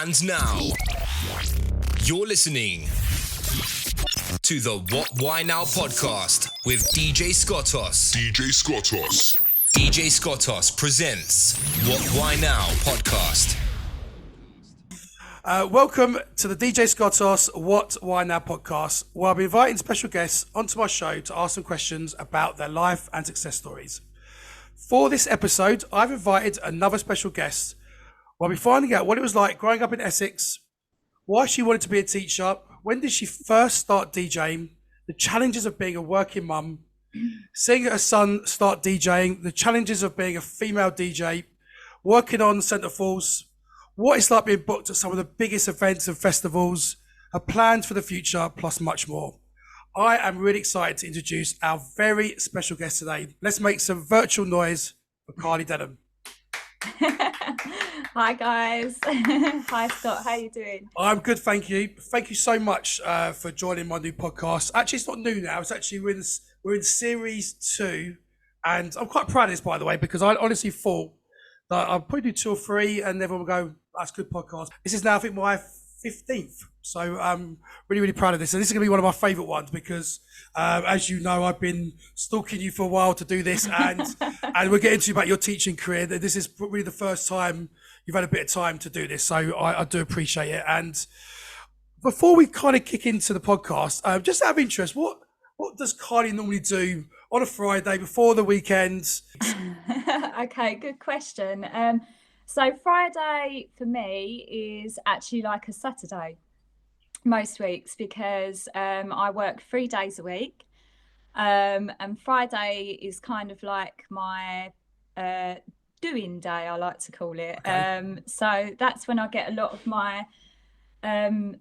And now, you're listening to the What Why Now podcast with DJ Scottos. DJ Scottos. DJ Scottos presents What Why Now podcast. Welcome to the DJ Scottos What Why Now podcast, where I'll be inviting special guests onto my show to ask some questions about their life and success stories. For this episode, I've invited another special guest. We'll be finding out what it was like growing up in Essex, why she wanted to be a teacher, when did she first start DJing, the challenges of being a working mum, seeing her son start DJing, the challenges of being a female DJ, working on centerfolds, what it's like being booked at some of the biggest events and festivals, her plans for the future, plus much more. I am really excited to introduce our very special guest today. Let's make some virtual noise for Carly Denham. Hi guys. Hi Scott, how you doing? I'm good, thank you. Thank you so much for joining my new podcast. Actually, it's not new now. It's actually we're in series 2, and I'm quite proud of this, by the way, because I honestly thought that I'll probably do 2 or 3, and everyone will go, "That's a good podcast." This is now, I think, my 15th, so I'm really proud of this. And this is going to be one of my favourite ones because, as you know, I've been stalking you for a while to do this, and we're getting to you about your teaching career. This is really the first time you've had a bit of time to do this, so I do appreciate it. And before we kind of kick into the podcast, just out of interest, what does Carly normally do on a Friday before the weekend? Okay, good question. So Friday for me is actually like a Saturday most weeks because I work 3 days a week, and Friday is kind of like my doing day, I like to call it. Okay. So that's when I get a lot of my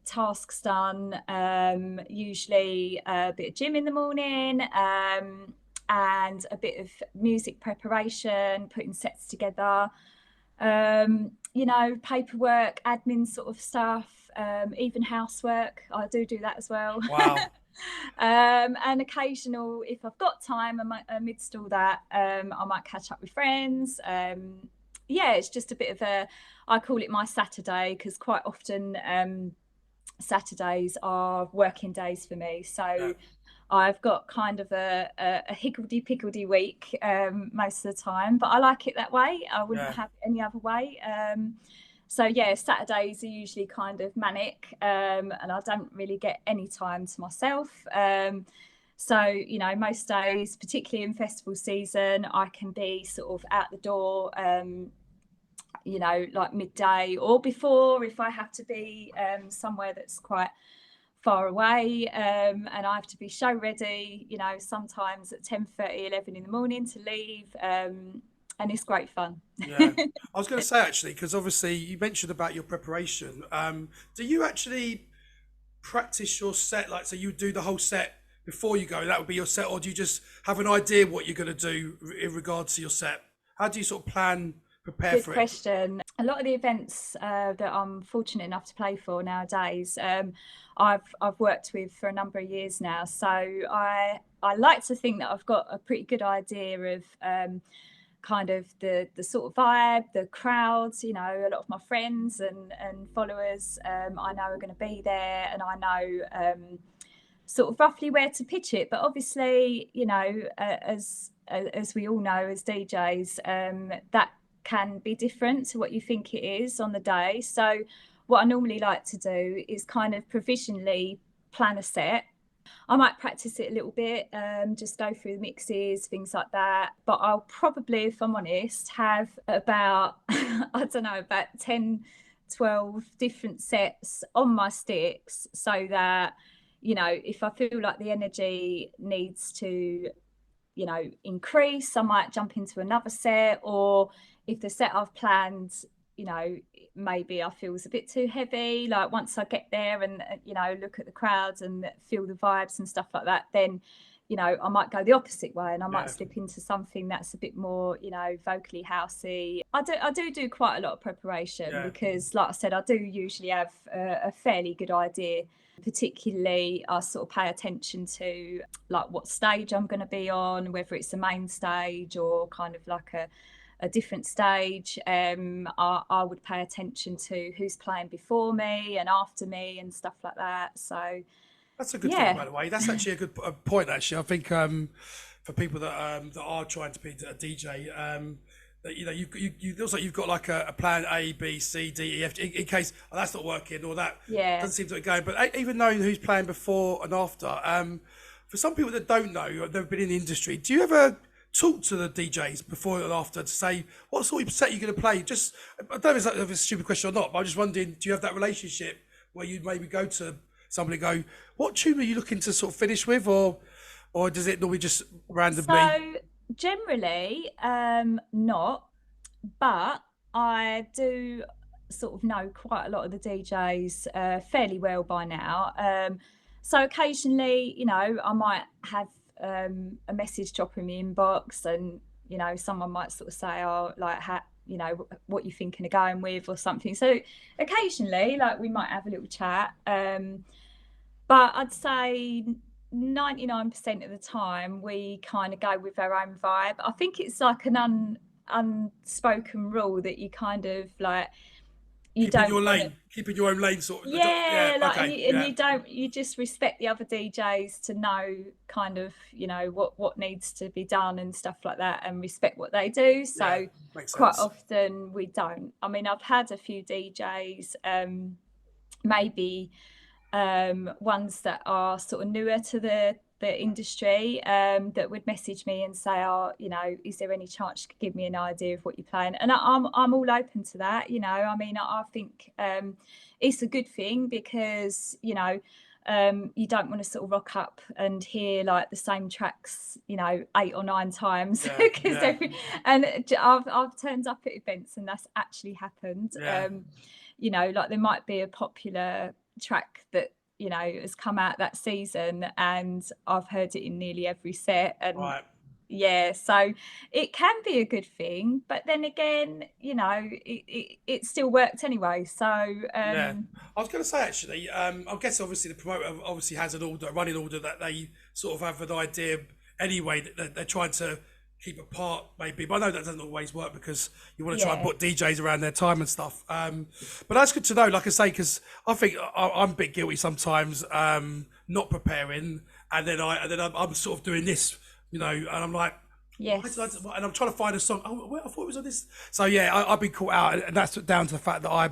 tasks done, usually a bit of gym in the morning, and a bit of music preparation, putting sets together, paperwork, admin sort of stuff, even housework. I do that as well. Wow. And occasional, if I've got time, amidst all that, I might catch up with friends. It's just a bit of I call it my Saturday because quite often Saturdays are working days for me. So yeah. I've got kind of a higgledy-piggledy week most of the time, but I like it that way. I wouldn't have it any other way. Saturdays are usually kind of manic, and I don't really get any time to myself. Most days, particularly in festival season, I can be sort of out the door, like midday or before if I have to be somewhere that's quite far away, and I have to be show ready, sometimes at 10:30, 11 in the morning to leave, and it's great fun. Yeah, I was going to say actually, because obviously you mentioned about your preparation. Do you actually practice your set, like so you do the whole set before you go, that would be your set, or do you just have an idea what you're going to do in regards to your set? How do you sort of prepare Good for question. A lot of the events that I'm fortunate enough to play for nowadays, I've worked with for a number of years now. So I like to think that I've got a pretty good idea of kind of the sort of vibe, the crowds. A lot of my friends and followers I know are going to be there, and I know sort of roughly where to pitch it. But obviously, as we all know as DJs, that can be different to what you think it is on the day. So what I normally like to do is kind of provisionally plan a set. I might practice it a little bit, just go through the mixes, things like that. But I'll probably, if I'm honest, have about, about 10, 12 different sets on my sticks so that, if I feel like the energy needs to, increase, I might jump into another set, or if the set I've planned, maybe I feel is a bit too heavy, like once I get there and, look at the crowds and feel the vibes and stuff like that, then, I might go the opposite way and I might slip into something that's a bit more, vocally housey. I do quite a lot of preparation because, like I said, I do usually have a fairly good idea. Particularly, I sort of pay attention to like what stage I'm going to be on, whether it's the main stage or kind of like a a different stage, I would pay attention to who's playing before me and after me and stuff like that. So that's a good thing, by the way. That's actually a good point. Actually, I think for people that are trying to be a DJ, that you looks like you've got like a plan A, B, C, D, E, F in case that's not working or that doesn't seem to be going. But even knowing who's playing before and after, for some people that don't know, they've been in the industry. Do you ever talk to the DJs before and after to say what sort of set you're going to play? Just I don't know if it's a stupid question or not, but I'm just wondering, do you have that relationship where you maybe go to somebody and go, what tune are you looking to sort of finish with, or does it normally just randomly? So generally, not, but I do sort of know quite a lot of the DJs fairly well by now. So occasionally, I might have a message drop in my inbox, and someone might sort of say, "Oh, like, what you thinking of going with," or something. So occasionally, like, we might have a little chat. But I'd say 99% of the time we kind of go with our own vibe. I think it's like an unspoken rule that you kind of like keeping your own lane, sort of. You just respect the other DJs to know kind of what needs to be done and stuff like that, and respect what they do. So quite often we don't. I mean, I've had a few DJs, maybe ones that are sort of newer to the industry, that would message me and say, "Oh, is there any chance you could give me an idea of what you're playing?" And I'm all open to that. I mean, I think it's a good thing, because you don't want to sort of rock up and hear like the same tracks 8 or 9 times, because I've turned up at events and that's actually happened. Like there might be a popular track that has come out that season, and I've heard it in nearly every set, and so it can be a good thing, but then again, it still worked anyway. So I was going to say, actually, I guess obviously the promoter obviously has a running order that they sort of have an idea anyway that they're trying to keep apart, maybe, but I know that doesn't always work, because you want to try and put DJs around their time and stuff. But that's good to know, like I say, because I think I'm a bit guilty sometimes, not preparing, and then I'm sort of doing this, and I'm like, and I'm trying to find a song. Oh, well, I thought it was on this. So I've been caught out, and that's down to the fact that I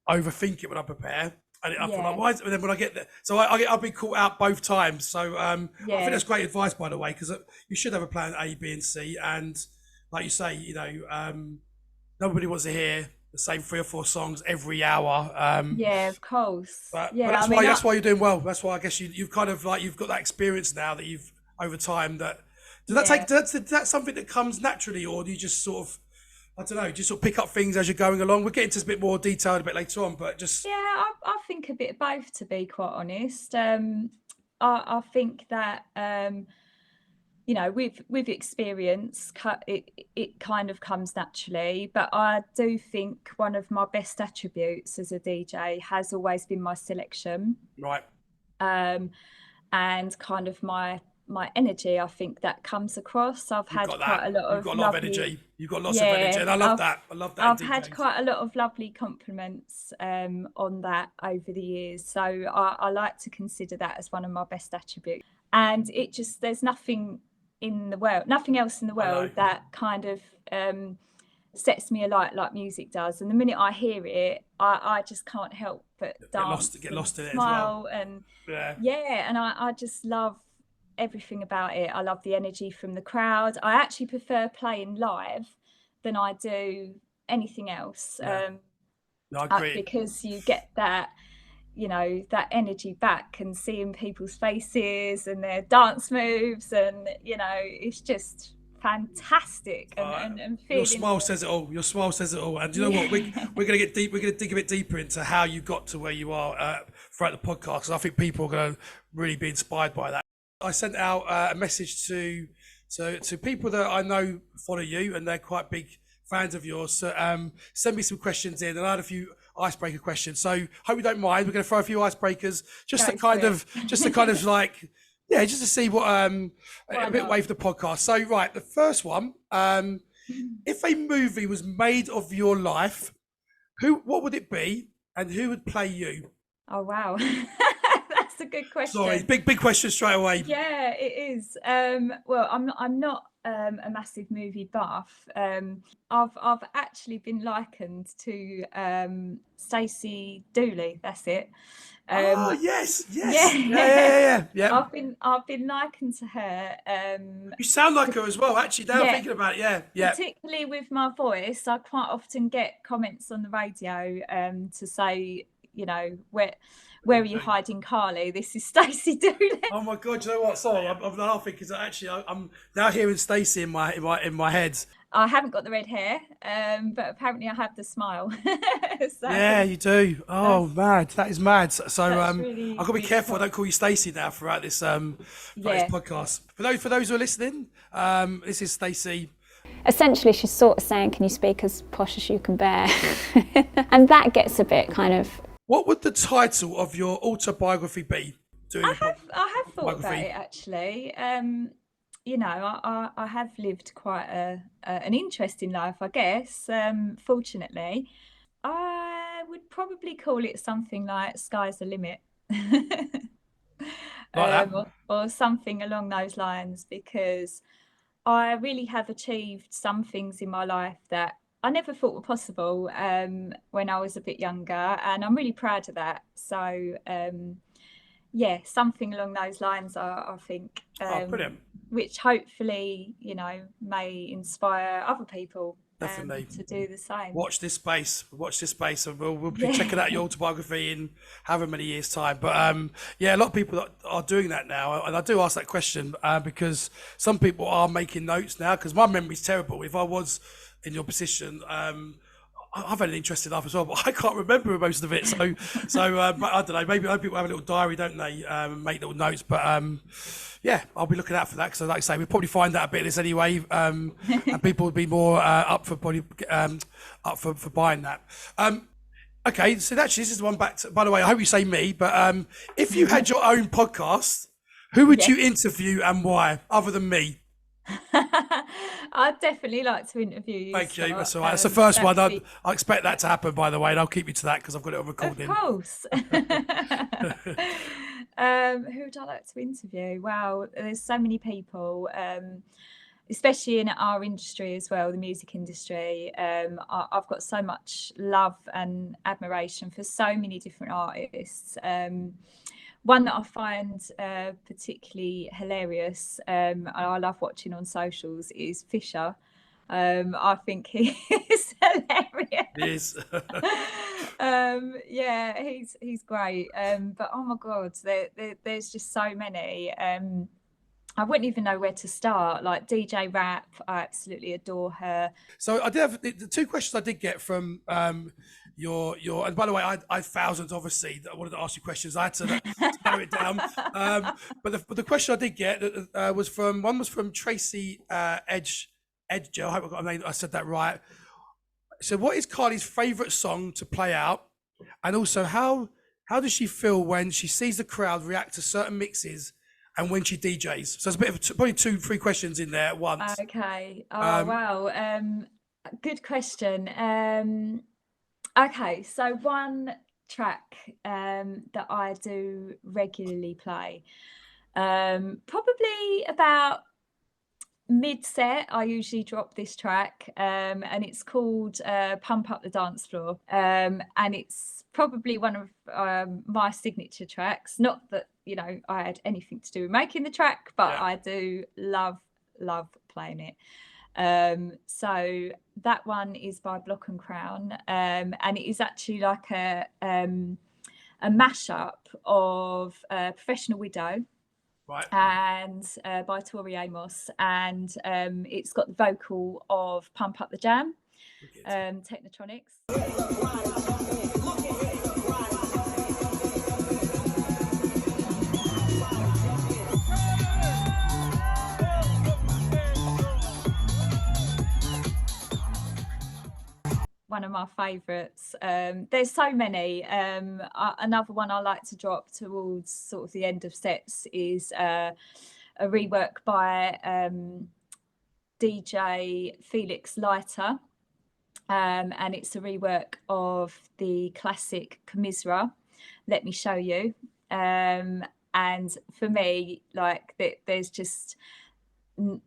overthink it when I prepare. And I feel like, why? And then when I get there, so I've been caught out both times. So I think that's great advice, by the way, because you should have a plan A, B, and C. And like you say, nobody wants to hear the same 3 or 4 songs every hour. Of course. But that's why you're doing well. That's why I guess you've kind of like, you've got that experience now that you've over time. Does that something that comes naturally, or do you just sort of, I don't know, just sort of pick up things as you're going along? We'll get into this a bit more detailed a bit later on, but just... I think a bit of both, to be quite honest. I think that, with experience, it kind of comes naturally, but I do think one of my best attributes as a DJ has always been my selection. Right. And kind of my energy, I think that comes across. I've had quite a lot of... You've got a lot of energy. You've got lots of energy, and I love that. I've had quite a lot of lovely compliments on that over the years. So I like to consider that as one of my best attributes. And there's nothing else in the world that kind of sets me alight like music does. And the minute I hear it, I just can't help but dance, get lost in it, smile, as well. and I just love everything about it. I love the energy from the crowd. I actually prefer playing live than I do anything else. I agree. Because you get that, that energy back, and seeing people's faces and their dance moves, and it's just fantastic. And feeling... Your smile says it all. And you know what? We're gonna get deep. We're gonna dig a bit deeper into how you got to where you are throughout the podcast, because I think people are gonna really be inspired by that. I sent out a message to people that I know follow you, and they're quite big fans of yours. So send me some questions in, and I had a few icebreaker questions. So hope you don't mind. We're going to throw a few icebreakers just to kind of like Yeah, just to see what a bit not? away from the podcast. So, right, the first one. If a movie was made of your life, what would it be, and who would play you? Oh wow, that's a good Sorry, question. big question straight away. Yeah, it is. Well, I'm not a massive movie buff. I've actually been likened to Stacey Dooley. That's it. Oh yes, yes, Yeah, yeah. I've been likened to her. You sound like her as well. Actually, now I'm Yeah. thinking about it, yeah. Particularly with my voice, I quite often get comments on the radio to say, you know, where are you hiding, Carly? This is Stacey Dooley. Oh my God, you know what? Sorry, I'm laughing because actually I'm now hearing Stacey in my head. I haven't got the red hair, but apparently I have the smile. So Yeah, you do. Oh, mad! That is mad. So really, I've got to be really careful. I cool. don't call you Stacey now throughout this Yeah. podcast. For those who are listening, this is Stacey. Essentially, she's sort of saying, can you speak as posh as you can bear? And that gets a bit kind of... What would the title of your autobiography be? I have thought about it actually. You know, I have lived quite an interesting life, I guess. Fortunately, I would probably call it something like "Sky's the Limit," Like that? or something along those lines, because I really have achieved some things in my life that I never thought were possible when I was a bit younger, and I'm really proud of that. So, yeah, something along those lines, I think. Brilliant. Which hopefully, you know, may inspire other people Definitely. to do the same. Watch this space, and we'll be checking out your autobiography in however many years' time. But yeah, a lot of people are doing that now, and I do ask that question because some people are making notes now. Because my memory's terrible. If I was in your position, I've had an interesting life as well, but I can't remember most of it. So but I don't know. Maybe other people have a little diary, don't they? Make little notes, but. Yeah, I'll be looking out for that because, like I say, we'll probably find out a bit of this anyway, and people would be more up for buying that. Okay, so actually, this is one back to. By the way, I hope you say me, but if you had your own podcast, who would you interview and why, other than me? I'd definitely like to interview you. Thank you. Scott. That's all right. That's the first one. I expect that to happen, by the way, and I'll keep you to that because I've got it on recording. Of course. Who would I like to interview? Wow, there's so many people, especially in our industry as well, the music industry. I've got so much love and admiration for so many different artists. One that I find particularly hilarious, and I love watching on socials, is Fisher. I think he is hilarious. He is. Yeah, he's great. But oh my God, there's just so many. I wouldn't even know where to start. Like DJ Rap, I absolutely adore her. So I did have the two questions I did get from your and by the way, I had thousands obviously that I wanted to ask you questions. I had to narrow it down. But the question I did get was from Tracy Edge. I hope I said that right. So what is Carly's favourite song to play out? And also how does she feel when she sees the crowd react to certain mixes and when she DJs? So it's a bit of probably 2-3 questions in there at once. Okay. Oh, wow. Good question. Okay. So one track that I do regularly play, probably about mid-set, I usually drop this track, and it's called Pump Up the Dance Floor, and it's probably one of my signature tracks. Not that, you know, I had anything to do with making the track, but I do love playing it. So that one is by Block and Crown, and it is actually like a mashup of Professional Widow, right, and by Tori Amos, and it's got the vocal of Pump Up the Jam, Technotronics. one of my favourites. There's so many. Another one I like to drop towards sort of the end of sets is a rework by DJ Felix Leiter. And it's a rework of the classic Commisera, Let Me Show You. And for me, like, there's just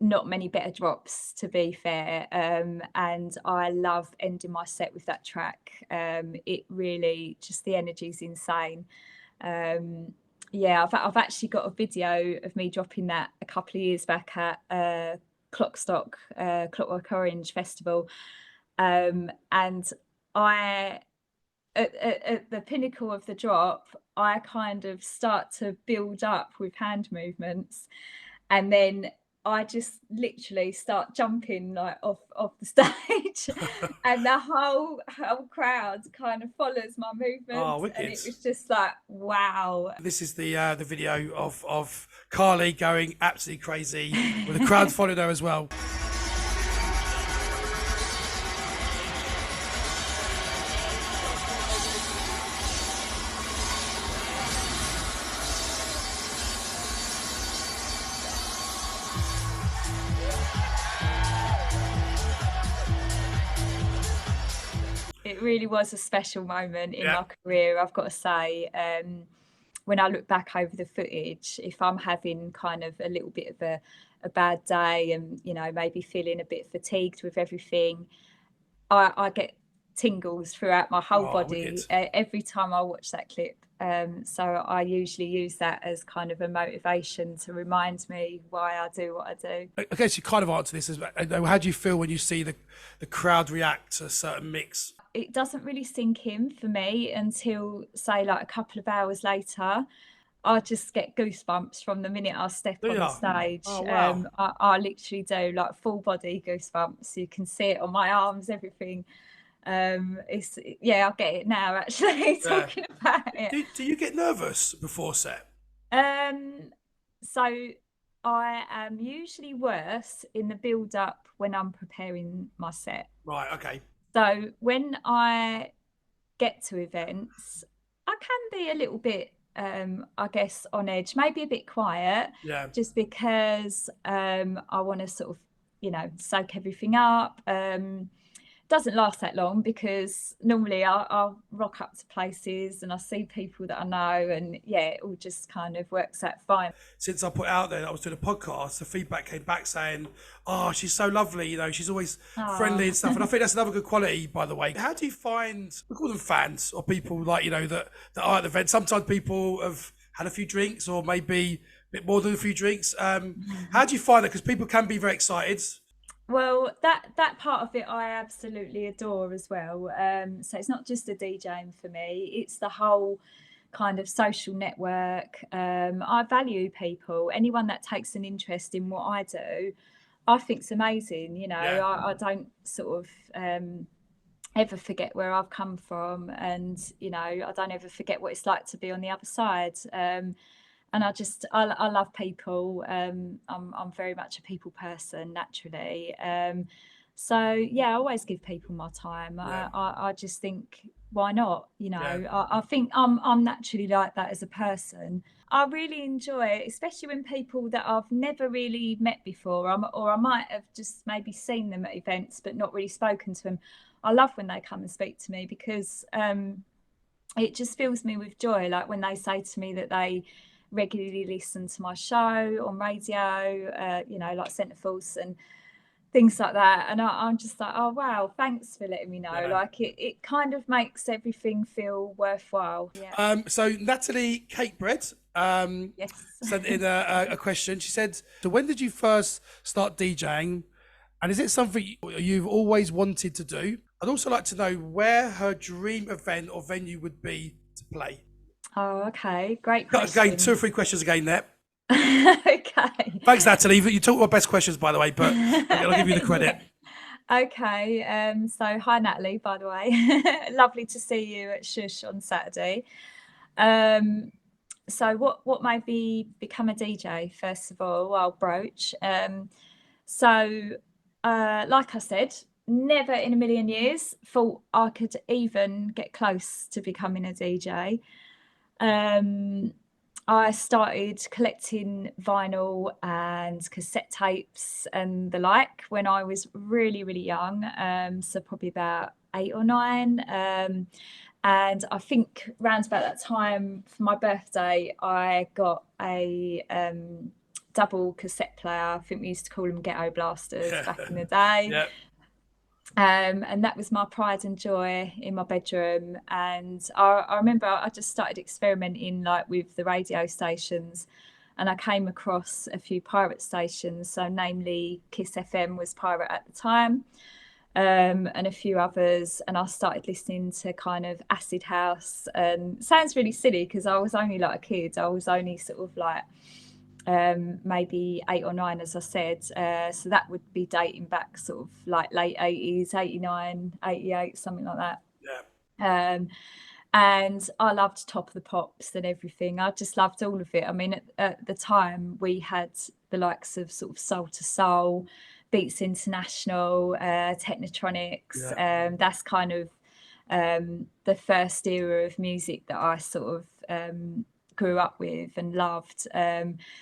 not many better drops, to be fair. And I love ending my set with that track. It really, just the energy's insane. Yeah, I've actually got a video of me dropping that a couple of years back at Clockwork Orange Festival. And I, at the pinnacle of the drop, I kind of start to build up with hand movements, and then I just literally start jumping like off the stage, and the whole crowd kind of follows my movements. Oh, wicked. And it was just like, wow. This is the video of Carly going absolutely crazy with the crowd following her as well. It really was a special moment in my career, I've got to say. When I look back over the footage, if I'm having kind of a little bit of a bad day and, you know, maybe feeling a bit fatigued with everything, I get tingles throughout my whole body every time I watch that clip. So I usually use that as kind of a motivation to remind me why I do what I do. I guess you kind of answer this as, how do you feel when you see the crowd react to a certain mix? It doesn't really sink in for me until, say, like a couple of hours later. I just get goosebumps from the minute I step on the stage. Oh, wow. I literally do, like, full body goosebumps. You can see it on my arms, everything. I get it now, actually, talking about it. Do you get nervous before set? So I am usually worse in the build up when I'm preparing my set. Right, okay. So when I get to events, I can be a little bit, I guess, on edge, maybe a bit quiet, just because I want to sort of, you know, soak everything up. Doesn't last that long, because normally I'll rock up to places and I see people that I know, and it all just kind of works out fine. Since I put out there that I was doing a podcast, the feedback came back saying, oh, she's so lovely, you know, she's always friendly and stuff. And I think that's another good quality, by the way. How do you find, we call them fans, or people like, you know, that are at the event? Sometimes people have had a few drinks, or maybe a bit more than a few drinks. How do you find that? Because people can be very excited. Well, that part of it I absolutely adore as well. So it's not just the DJing for me, it's the whole kind of social network. I value people. Anyone that takes an interest in what I do, I think's amazing. You know, I don't sort of ever forget where I've come from, and, you know, I don't ever forget what it's like to be on the other side. And I love people. I'm very much a people person naturally. So I always give people my time. I just think, why not? You know, I think I'm naturally like that as a person. I really enjoy it, especially when people that I've never really met before, or I might have just maybe seen them at events but not really spoken to them. I love when they come and speak to me, because it just fills me with joy. Like when they say to me that they regularly listen to my show on radio, you know, like Centreforce and things like that, and I'm just like, oh wow, thanks for letting me know. Like it kind of makes everything feel worthwhile. So Natalie Cakebread sent in a question. She said, so when did you first start DJing, and is it something you've always wanted to do? I'd also like to know where her dream event or venue would be to play. Oh, okay. Great question. Again, 2 or 3 questions again there. Okay. Thanks, Natalie. You took my best questions, by the way, but I'll give you the credit. Okay. So hi, Natalie, by the way. Lovely to see you at Shush on Saturday. So what made me become a DJ? First of all, I'll broach. Like I said, never in a million years thought I could even get close to becoming a DJ. I started collecting vinyl and cassette tapes and the like when I was really, really young, so probably about 8 or 9. And I think around about that time for my birthday, I got a double cassette player. I think we used to call them ghetto blasters back in the day. Yeah. And that was my pride and joy in my bedroom. And I remember I just started experimenting like with the radio stations, and I came across a few pirate stations. So namely Kiss FM was pirate at the time, and a few others. And I started listening to kind of acid house. And it sounds really silly because I was only like a kid. I was only sort of like maybe 8 or 9, as I said. So that would be dating back sort of like late 80s, 89, 88, something like that. Yeah. And I loved Top of the Pops and everything. I just loved all of it. I mean, at the time we had the likes of sort of Soul to Soul, Beats International, Technotronics. Yeah. That's kind of the first era of music that I sort of grew up with and loved.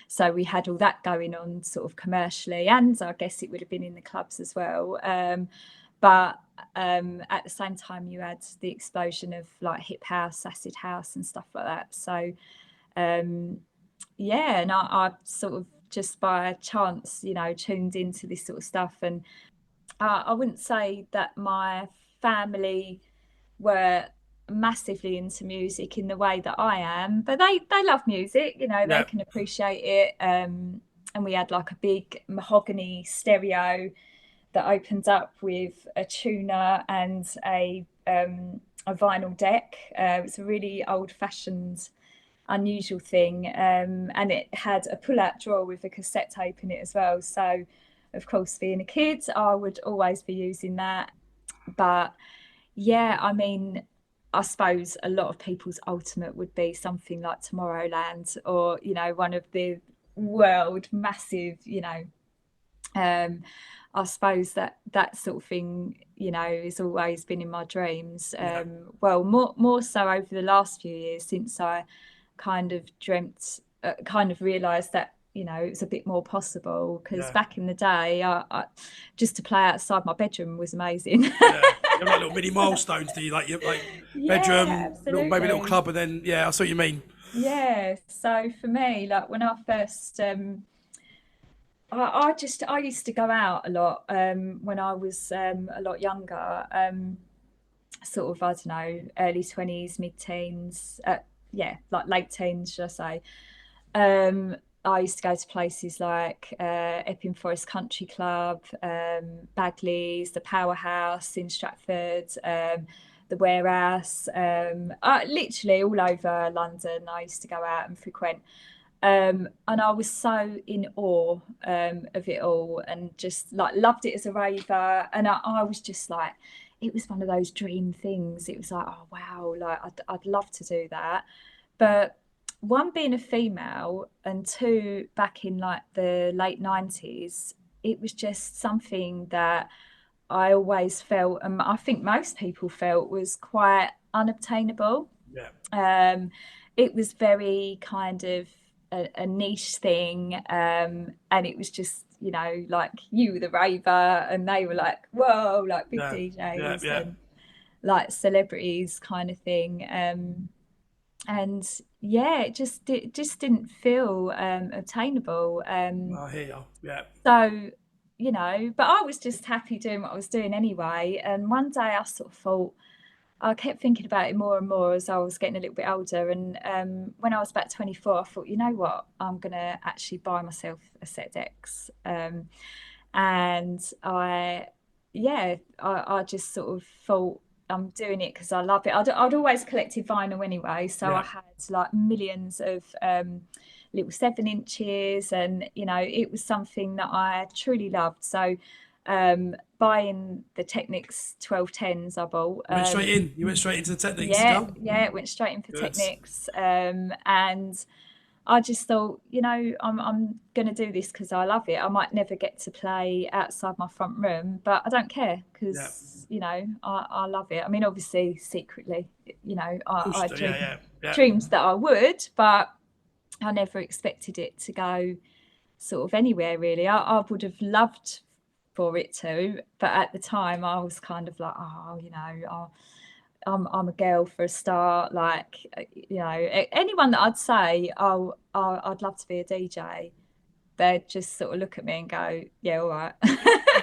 So we had all that going on sort of commercially, and I guess it would have been in the clubs as well. But at the same time, you had the explosion of like hip house, acid house, and stuff like that. So yeah, and I sort of just by chance, you know, tuned into this sort of stuff. And I wouldn't say that my family were massively into music in the way that I am, but they love music, you know, they can appreciate it. And we had like a big mahogany stereo that opened up with a tuner and a vinyl deck. It's a really old-fashioned, unusual thing, and it had a pull-out drawer with a cassette tape in it as well. So, of course, being a kid, I would always be using that. But yeah, I mean, I suppose a lot of people's ultimate would be something like Tomorrowland, or, you know, one of the world massive, you know, I suppose that sort of thing, you know, has always been in my dreams. Well, more so over the last few years, since I kind of kind of realised that, you know, it was a bit more possible. Because back in the day, I just to play outside my bedroom was amazing. You have like little mini milestones, do you? Like you like bedroom, maybe little club, and then I see what you mean. Yeah. So for me, like when I first, I used to go out a lot when I was a lot younger. Sort of, I don't know, early 20s, mid teens, like late teens, should I say? I used to go to places like Epping Forest Country Club, Bagley's, the Powerhouse in Stratford, the Warehouse, literally all over London. I used to go out and frequent. And I was so in awe of it all, and just like loved it as a raver. And I was just like, it was one of those dream things. It was like, oh wow, like I'd love to do that. But one, being a female, and two, back in like the late 90s, it was just something that I always felt, and I think most people felt, was quite unobtainable. It was very kind of a niche thing, and it was just, you know, like you were the raver and they were like, whoa, like big DJs and like celebrities kind of thing. And it just didn't feel obtainable. I hear you. So, you know, but I was just happy doing what I was doing anyway. And one day I sort of thought, I kept thinking about it more and more as I was getting a little bit older. And when I was about 24, I thought, you know what, I'm going to actually buy myself a set of decks. And I just sort of thought, I'm doing it because I love it. I'd always collected vinyl anyway. So I had like millions of little 7 inches, and, you know, it was something that I truly loved. So buying the Technics 1210s, I bought. You went straight into the Technics. Yeah, it went straight in for Technics. And I just thought, I'm going to do this because I love it. I might never get to play outside my front room, but I don't care because, I love it. I mean, obviously, secretly, I dreamed that I would, but I never expected it to go sort of anywhere, really. I would have loved for it to, but at the time I was kind of like, I'm a girl for a start. Like, anyone that I'd say, I'd love to be a DJ, they'd just sort of look at me and go, yeah, all right. Do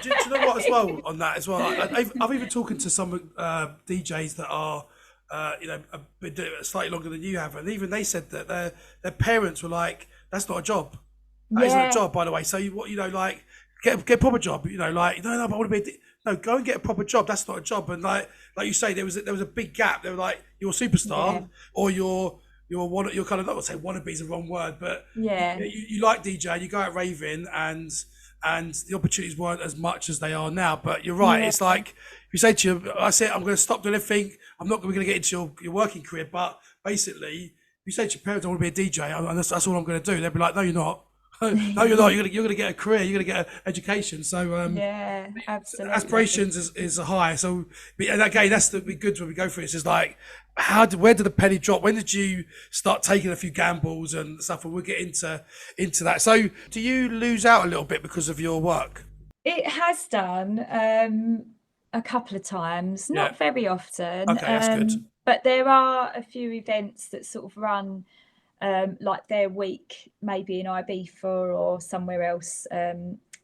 you know what, as well, on that as well? I've even talking to some DJs that are, been doing it slightly longer than you have, and even they said that their parents were like, "That's not a job. That isn't a job, by the way. So get a proper job. No, but I want to be no, go and get a proper job. That's not a job." And like you say, there was a big gap. They were like, you're a superstar, or you're kind of, not to say wannabe is the wrong word, but you like DJ, you go out raving, and the opportunities weren't as much as they are now. But you're right. It's like if you say to you, I say I'm going to stop doing everything. I'm not going to get into your working career. But basically, if you say to your parents, I want to be a DJ, and that's all I'm going to do, they'll be like, no, you're not. No, you're not. You're gonna get a career. You're gonna get an education. So absolutely. Aspirations is high. So and again, that's the be good when we go through it. It's just like, where did the penny drop? When did you start taking a few gambles and stuff? And we'll get into that. So do you lose out a little bit because of your work? It has done a couple of times, not very often. Okay, that's good. But there are a few events that sort of run. Like their week, maybe in Ibiza or somewhere else,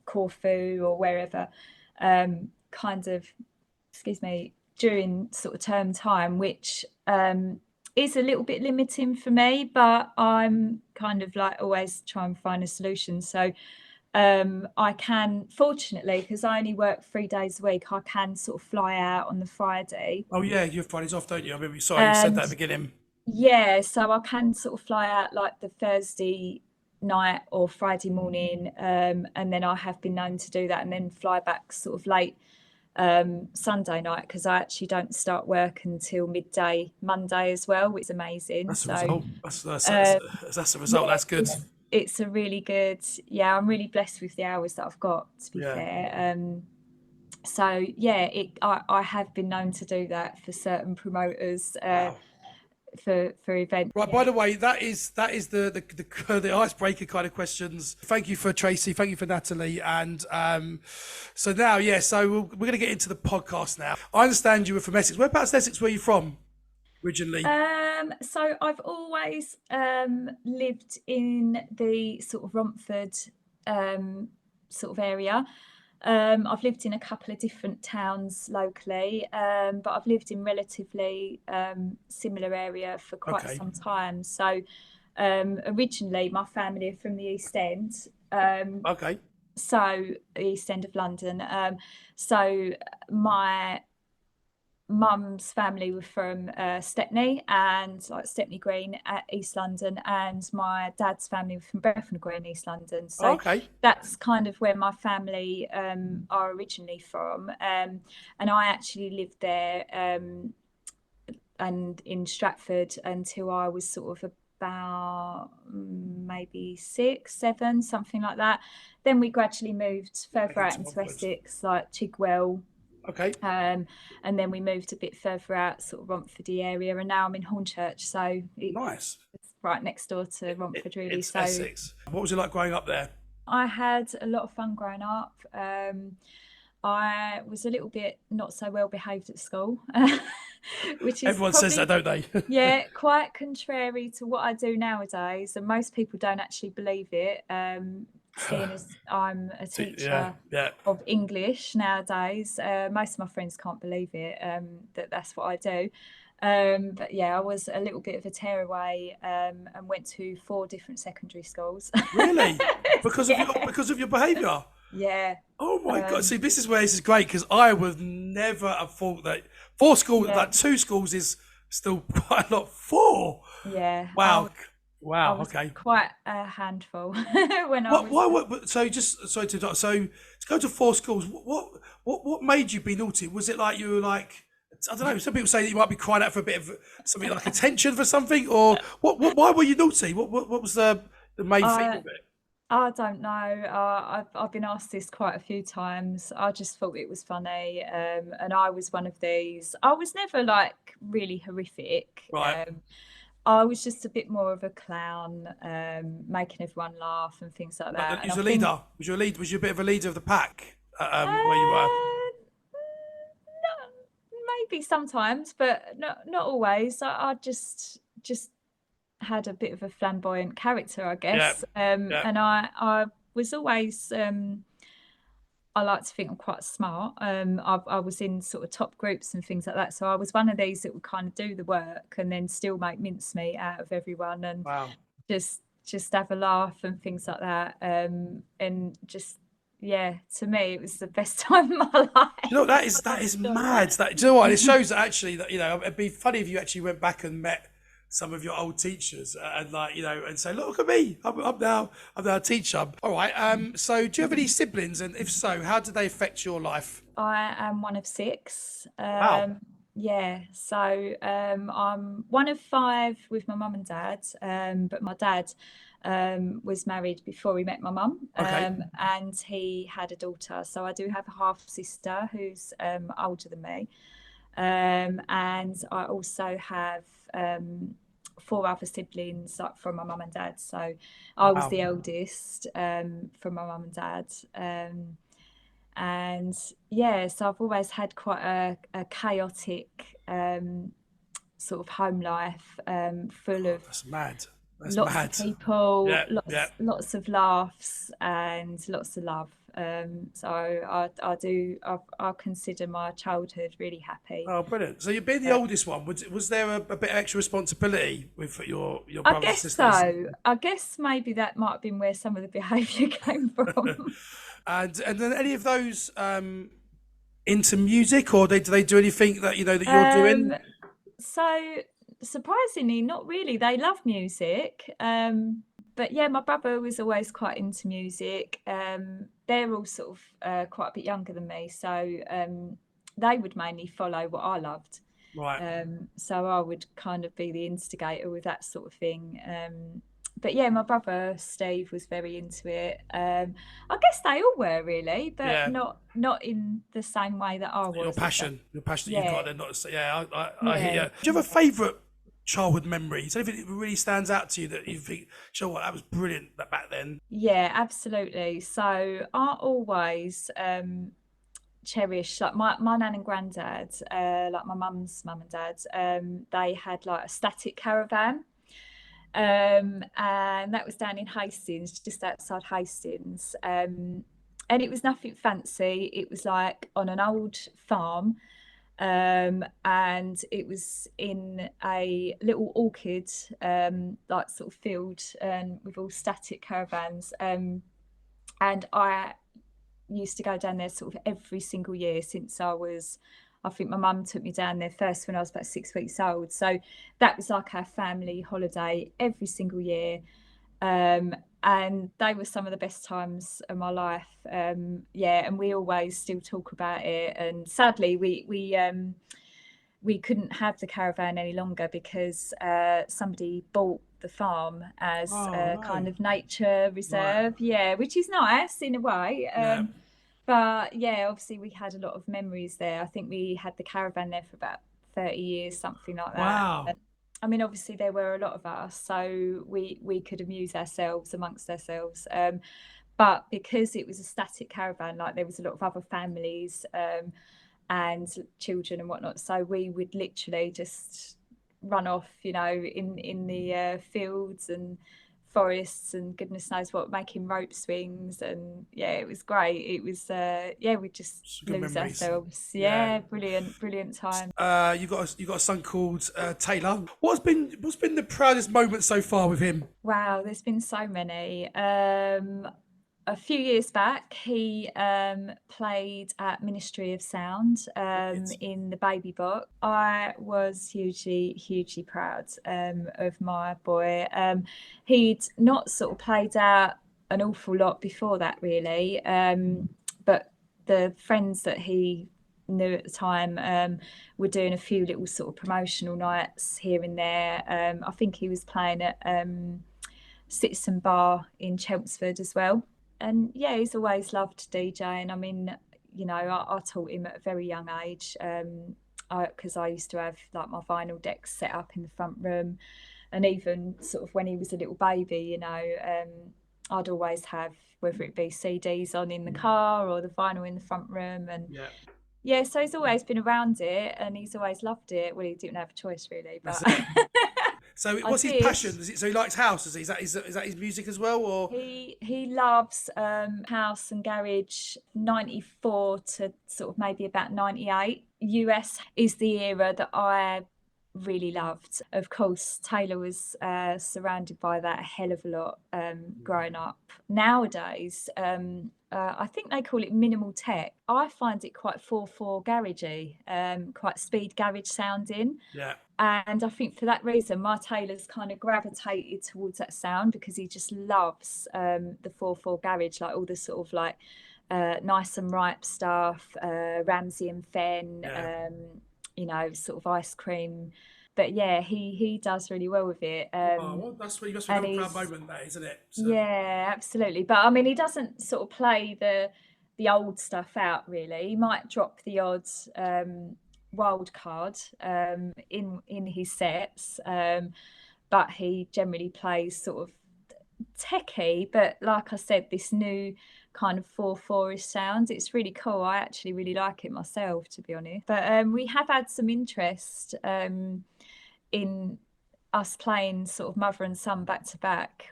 Corfu or wherever, kind of, during sort of term time, which is a little bit limiting for me, but I'm kind of like always try and find a solution. So I can, fortunately, because I only work 3 days a week, I can sort of fly out on the Friday. Oh yeah, you have Fridays off, don't you? I mean, sorry, you said that at the beginning. Yeah, so I can sort of fly out like the Thursday night or Friday morning, and then I have been known to do that and then fly back sort of late Sunday night, because I actually don't start work until midday Monday as well, which is amazing. That's a result. That's a result. That's good. It's a really good. Yeah, I'm really blessed with the hours that I've got, to be fair. So yeah, I have been known to do that for certain promoters. Wow. For events. Right. By the way, that is the icebreaker kind of questions. Thank you for Tracy. Thank you for Natalie. And so now, so we're going to get into the podcast now. I understand you were from Essex. Whereabouts in Essex were you from originally? So I've always lived in the sort of Romford sort of area. I've lived in a couple of different towns locally, but I've lived in relatively similar area for quite some time. So originally my family are from the East End. So East End of London. So my mum's family were from Stepney and like Stepney Green at East London, and my dad's family were from Bethnal Green, East London. So that's kind of where my family are originally from. And I actually lived there and in Stratford until I was sort of about maybe 6, 7, something like that. Then we gradually moved further out into Essex, like Chigwell. And then we moved a bit further out, sort of Romfordy area, and now I'm in Hornchurch, so it's right next door to Romford, really. It's Essex. What was it like growing up there? I had a lot of fun growing up. I was a little bit not so well behaved at school, which is everyone says that, don't they? Yeah, quite contrary to what I do nowadays, and most people don't actually believe it. Seeing as I'm a teacher of English nowadays, most of my friends can't believe it, that's what I do. But yeah, I was a little bit of a tearaway and went to 4 different secondary schools. Really? Because of your behaviour? Yeah. Oh my God. See, this is great, because I would never have thought that 4 schools, like 2 schools is still quite a lot. 4? Yeah. Wow. I was quite a handful when I was. So to go to 4 schools, what made you be naughty? Was it like you were like a I don't know. Some people say that you might be crying out for a bit of something like attention for something, or what? Why were you naughty? What was the main theme of it? I don't know. I've been asked this quite a few times. I just thought it was funny, and I was one of these. I was never like really horrific. Right. I was just a bit more of a clown, making everyone laugh and things like that. Was your leader? Was your lead? Was you a bit of a leader of the pack where you were? Maybe sometimes, but not always. I just had a bit of a flamboyant character, I guess. And I was always I like to think I'm quite smart. I was in sort of top groups and things like that, so I was one of these that would kind of do the work and then still make mincemeat out of everyone and just have a laugh and things like that. And just to me, it was the best time of my life. You know, that is mad. Do you know what? It shows that actually that, you know, it'd be funny if you actually went back and met some of your old teachers and, like, you know, and say, look at me, I'm now a teacher. All right. So do you have any siblings? And if so, how did they affect your life? I am one of 6. Wow. Yeah, so I'm one of 5 with my mum and dad, but my dad was married before he met my mum, and he had a daughter. So I do have a half sister who's older than me, and I also have 4 other siblings, like, from my mum and dad. So I was the eldest from my mum and dad. And so I've always had quite a chaotic sort of home life, full of That's mad. That's lots mad. of people, lots of laughs and lots of love. So I consider my childhood really happy. Oh, brilliant. So you've been the oldest one. Was there a bit of extra responsibility with your brothers and sisters? I guess so. I guess maybe that might have been where some of the behaviour came from. And then any of those into music, or do they do anything that, you know, that you're doing? So surprisingly, not really. They love music. But yeah, my brother was always quite into music. They're all sort of quite a bit younger than me, so they would mainly follow what I loved. Right. So I would kind of be the instigator with that sort of thing. But yeah, my brother Steve was very into it. I guess they all were, really, but not in the same way that I was. Your passion that you've got, they're not. I hear you. Do you have a favourite childhood memory? Is there anything that really stands out to you that you think, you know what, that was brilliant back then? Yeah, absolutely. So I always cherish, like, my nan and granddad, like my mum's mum and dad. They had like a static caravan. And that was down in Hastings, just outside Hastings, and it was nothing fancy. It was like on an old farm, and it was in a little orchard, like sort of field, with all static caravans, and I used to go down there sort of every single year since I think my mum took me down there first when I was about 6 weeks old. So that was like our family holiday every single year. And they were some of the best times of my life. And we always still talk about it. And sadly, we couldn't have the caravan any longer because somebody bought the farm as a kind of nature reserve. Right. Yeah, which is nice in a way. But yeah, obviously we had a lot of memories there. I think we had the caravan there for about 30 years, something like that. Wow. And, I mean, obviously there were a lot of us, so we could amuse ourselves amongst ourselves. But because it was a static caravan, like, there was a lot of other families and children and whatnot, so we would literally just run off, you know, in the fields and forests and goodness knows what, making rope swings, and it was great. It was we just lose ourselves. Brilliant time. You've got a son called Taylor. What's been the proudest moment so far with him? Wow, there's been so many. A few years back, he played at Ministry of Sound in the Baby Book. I was hugely proud of my boy. He'd not sort of played out an awful lot before that, really, but the friends that he new at the time, were doing a few little sort of promotional nights here and there. I think he was playing at Citizen Bar in Chelmsford as well. And yeah, he's always loved DJing. I mean, you know, I taught him at a very young age, because I used to have like my vinyl decks set up in the front room, and even sort of when he was a little baby, you know, I'd always have, whether it be CDs on in the car or the vinyl in the front room. And yeah, so he's always been around it, and he's always loved it. Well, he didn't have a choice really, but So what's his passion? So he likes house, is that his music as well, or? He loves house and garage, 94 to sort of maybe about 98. US is the era that I really loved. Of course, Taylor was surrounded by that a hell of a lot growing up. Nowadays, I think they call it minimal tech. I find it quite 4/4 garagey, quite speed garage sounding. Yeah. And I think for that reason, my Taylor's kind of gravitated towards that sound, because he just loves the 4/4 garage, like all the sort of like Nice and Ripe stuff, Ramsey and Fenn, you know, sort of Ice Cream. But yeah, he does really well with it. Well, that's really a real proud moment, that, isn't it? So. Yeah, absolutely. But I mean, he doesn't sort of play the old stuff out really. He might drop the odd wild card in his sets, but he generally plays sort of techie, but like I said, this new kind of 4/4-ish sound, it's really cool. I actually really like it myself, to be honest. But we have had some interest in us playing sort of mother and son back to back,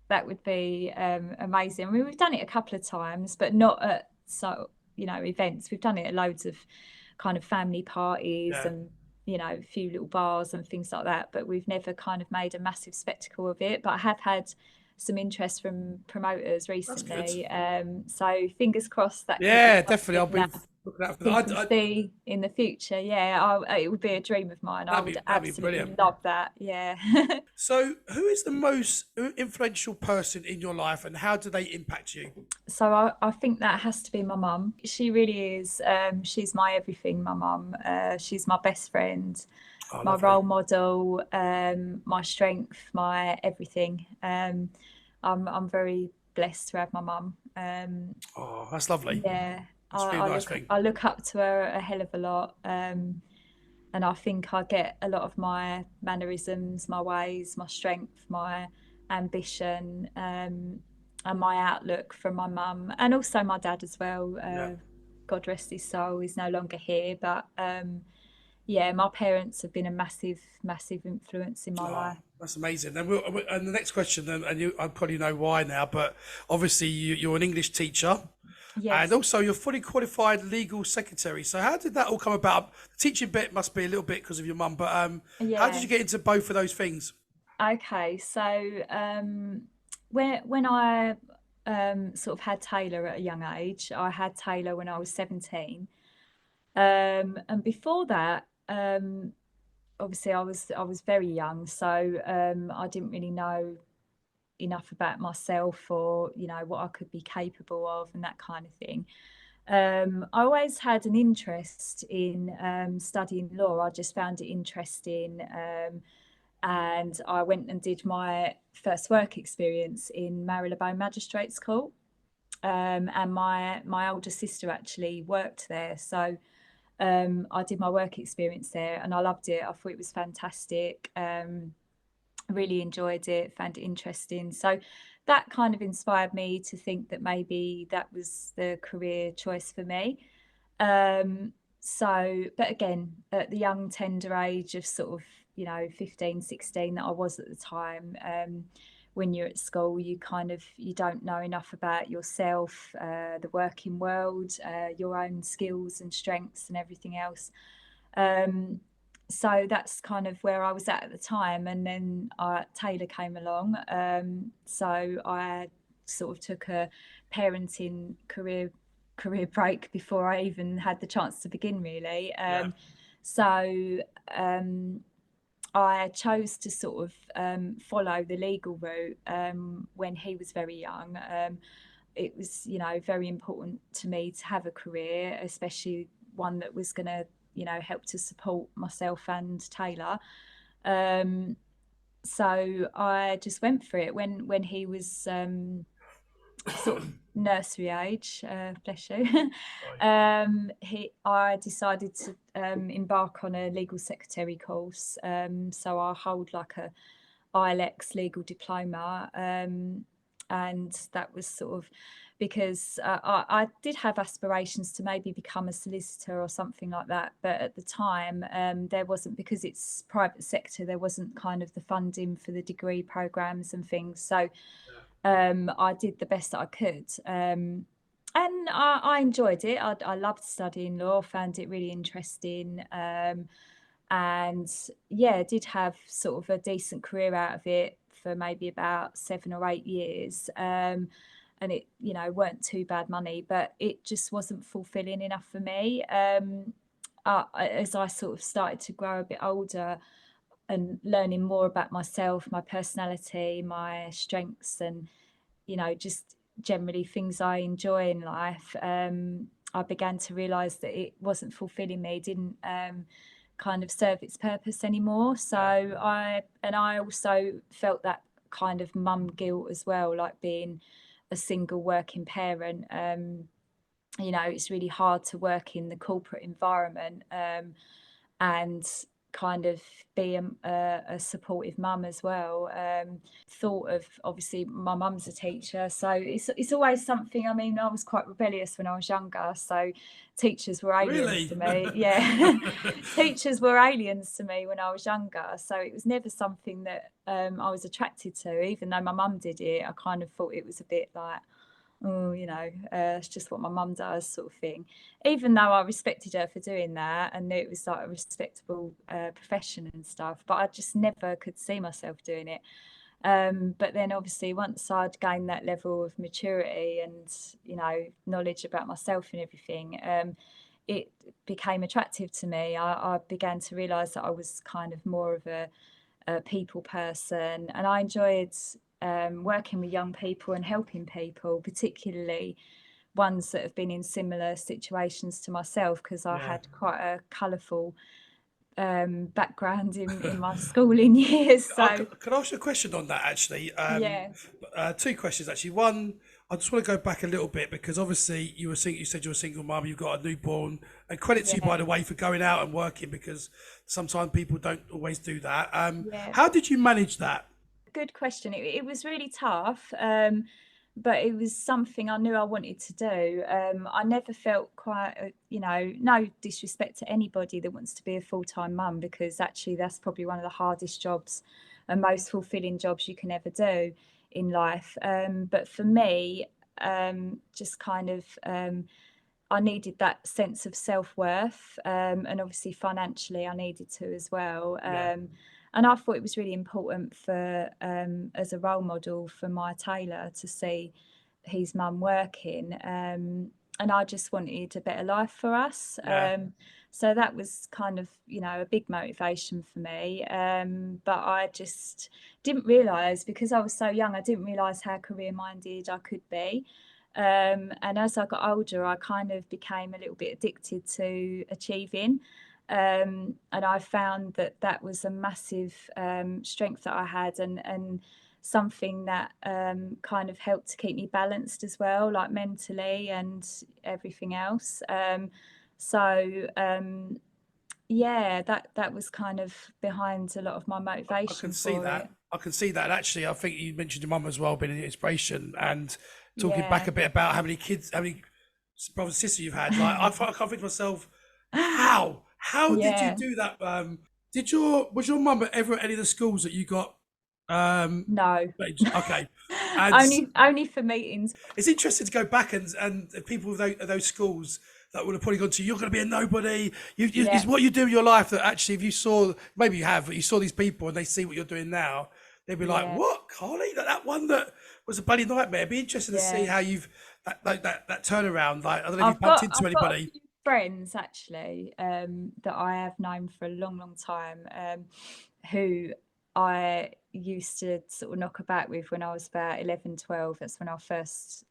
that would be amazing. I mean, we've done it a couple of times, but not at events. We've done it at loads of kind of family parties and, you know, a few little bars and things like that, but we've never kind of made a massive spectacle of it. But I have had some interest from promoters recently, so fingers crossed that definitely I'll be looking out for that. I'd see in the future. It would be a dream of mine. I would absolutely love that. So who is the most influential person in your life, and how do they impact you? So I think that has to be my mum. She really is. She's my everything, my mum. She's my best friend, my role model, my strength, my everything. I'm very blessed to have my mum. That's lovely. Yeah, I look up to her a hell of a lot, and I think I get a lot of my mannerisms, my ways, my strength, my ambition, and my outlook from my mum, and also my dad as well. God rest his soul, he's no longer here, but my parents have been a massive influence in my life. That's amazing. And the next question, and I probably know why now, but obviously you're an English teacher. Yes. And also you're fully qualified legal secretary. So how did that all come about? The teaching bit must be a little bit because of your mum, but how did you get into both of those things? Okay, so when I sort of had Taylor at a young age, I had Taylor when I was 17. And before that, obviously I was very young, so I didn't really know enough about myself, or you know, what I could be capable of and that kind of thing. I always had an interest in studying law. I just found it interesting, and I went and did my first work experience in Marylebone Magistrates Court, and my older sister actually worked there, so I did my work experience there and I loved it. I thought it was fantastic. Really enjoyed it, found it interesting. So that kind of inspired me to think that maybe that was the career choice for me. But again, at the young, tender age of sort of, 15, 16 that I was at the time, when you're at school, you don't know enough about yourself, the working world, your own skills and strengths and everything else. So that's kind of where I was at the time. And then Taylor came along. So I sort of took a parenting career break before I even had the chance to begin, really. So I chose to sort of follow the legal route when he was very young. it was, you know, very important to me to have a career, especially one that was going to, you know, help to support myself and Taylor. So I just went for it when he was sort of nursery age, bless you. I decided to embark on a legal secretary course. So I hold like a ILEX legal diploma, and that was sort of because I did have aspirations to maybe become a solicitor or something like that, but at the time there wasn't, because it's private sector, there wasn't kind of the funding for the degree programs and things. So I did the best that I could. And I enjoyed it. I loved studying law, found it really interesting. And yeah, did have sort of a decent career out of it for maybe about 7 or 8 years. And it, you know, weren't too bad money, but it just wasn't fulfilling enough for me. As I sort of started to grow a bit older and learning more about myself, my personality, my strengths, and, you know, just generally things I enjoy in life, I began to realise that it wasn't fulfilling me, didn't kind of serve its purpose anymore. So I also felt that kind of mum guilt as well, like being a single working parent. You know, it's really hard to work in the corporate environment and kind of be a supportive mum as well. Thought of, obviously my mum's a teacher, so it's always something. I mean, I was quite rebellious when I was younger, so teachers were aliens to me. Yeah. Teachers were aliens to me when I was younger, so it was never something that I was attracted to. Even though my mum did it, I kind of thought it was a bit like, oh, you know, it's just what my mum does, sort of thing. Even though I respected her for doing that and knew it was like a respectable profession and stuff, but I just never could see myself doing it. But then obviously once I'd gained that level of maturity and, you know, knowledge about myself and everything, it became attractive to me. I began to realise that I was kind of more of a people person, and I enjoyed working with young people and helping people, particularly ones that have been in similar situations to myself, because I had quite a colourful background in my schooling years. So Can I ask you a question on that, actually? yeah. Two questions, actually. One, I just want to go back a little bit, because obviously you said you're a single mum, you've got a newborn, and credit to you, by the way, for going out and working, because sometimes people don't always do that. How did you manage that? Good question. It was really tough, but it was something I knew I wanted to do. I never felt quite, you know, no disrespect to anybody that wants to be a full-time mum, because actually that's probably one of the hardest jobs and most fulfilling jobs you can ever do in life. But for me, just kind of, I needed that sense of self-worth, and obviously financially I needed to as well. And I thought it was really important for, as a role model for my Taylor, to see his mum working. And I just wanted a better life for us. So that was kind of, you know, a big motivation for me. But I just didn't realise, because I was so young, I didn't realise how career minded I could be. And as I got older, I kind of became a little bit addicted to achieving. And I found that that was a massive strength that I had, and something that kind of helped to keep me balanced as well, like mentally and everything else. Yeah, that was kind of behind a lot of my motivation. I can see that. I can see that. And actually, I think you mentioned your mum as well being an inspiration, and talking back a bit about how many kids, how many brothers and sisters you've had. Like, I can't think to myself, how did you do that? Was your mum ever at any of the schools that you got? No. Okay. And only for meetings. It's interesting to go back and people with those schools that would have probably gone to, you're going to be a nobody. It's what you do in your life that actually, if you saw, maybe you have, but you saw these people and they see what you're doing now, they'd be like, what, Carly? That one that was a bloody nightmare. It'd be interesting to see how you've, that turnaround. Like, I don't know if you've bumped into anybody. Friends actually that I have known for a long time, who I used to sort of knock about with when I was about 11, 12. That's when I first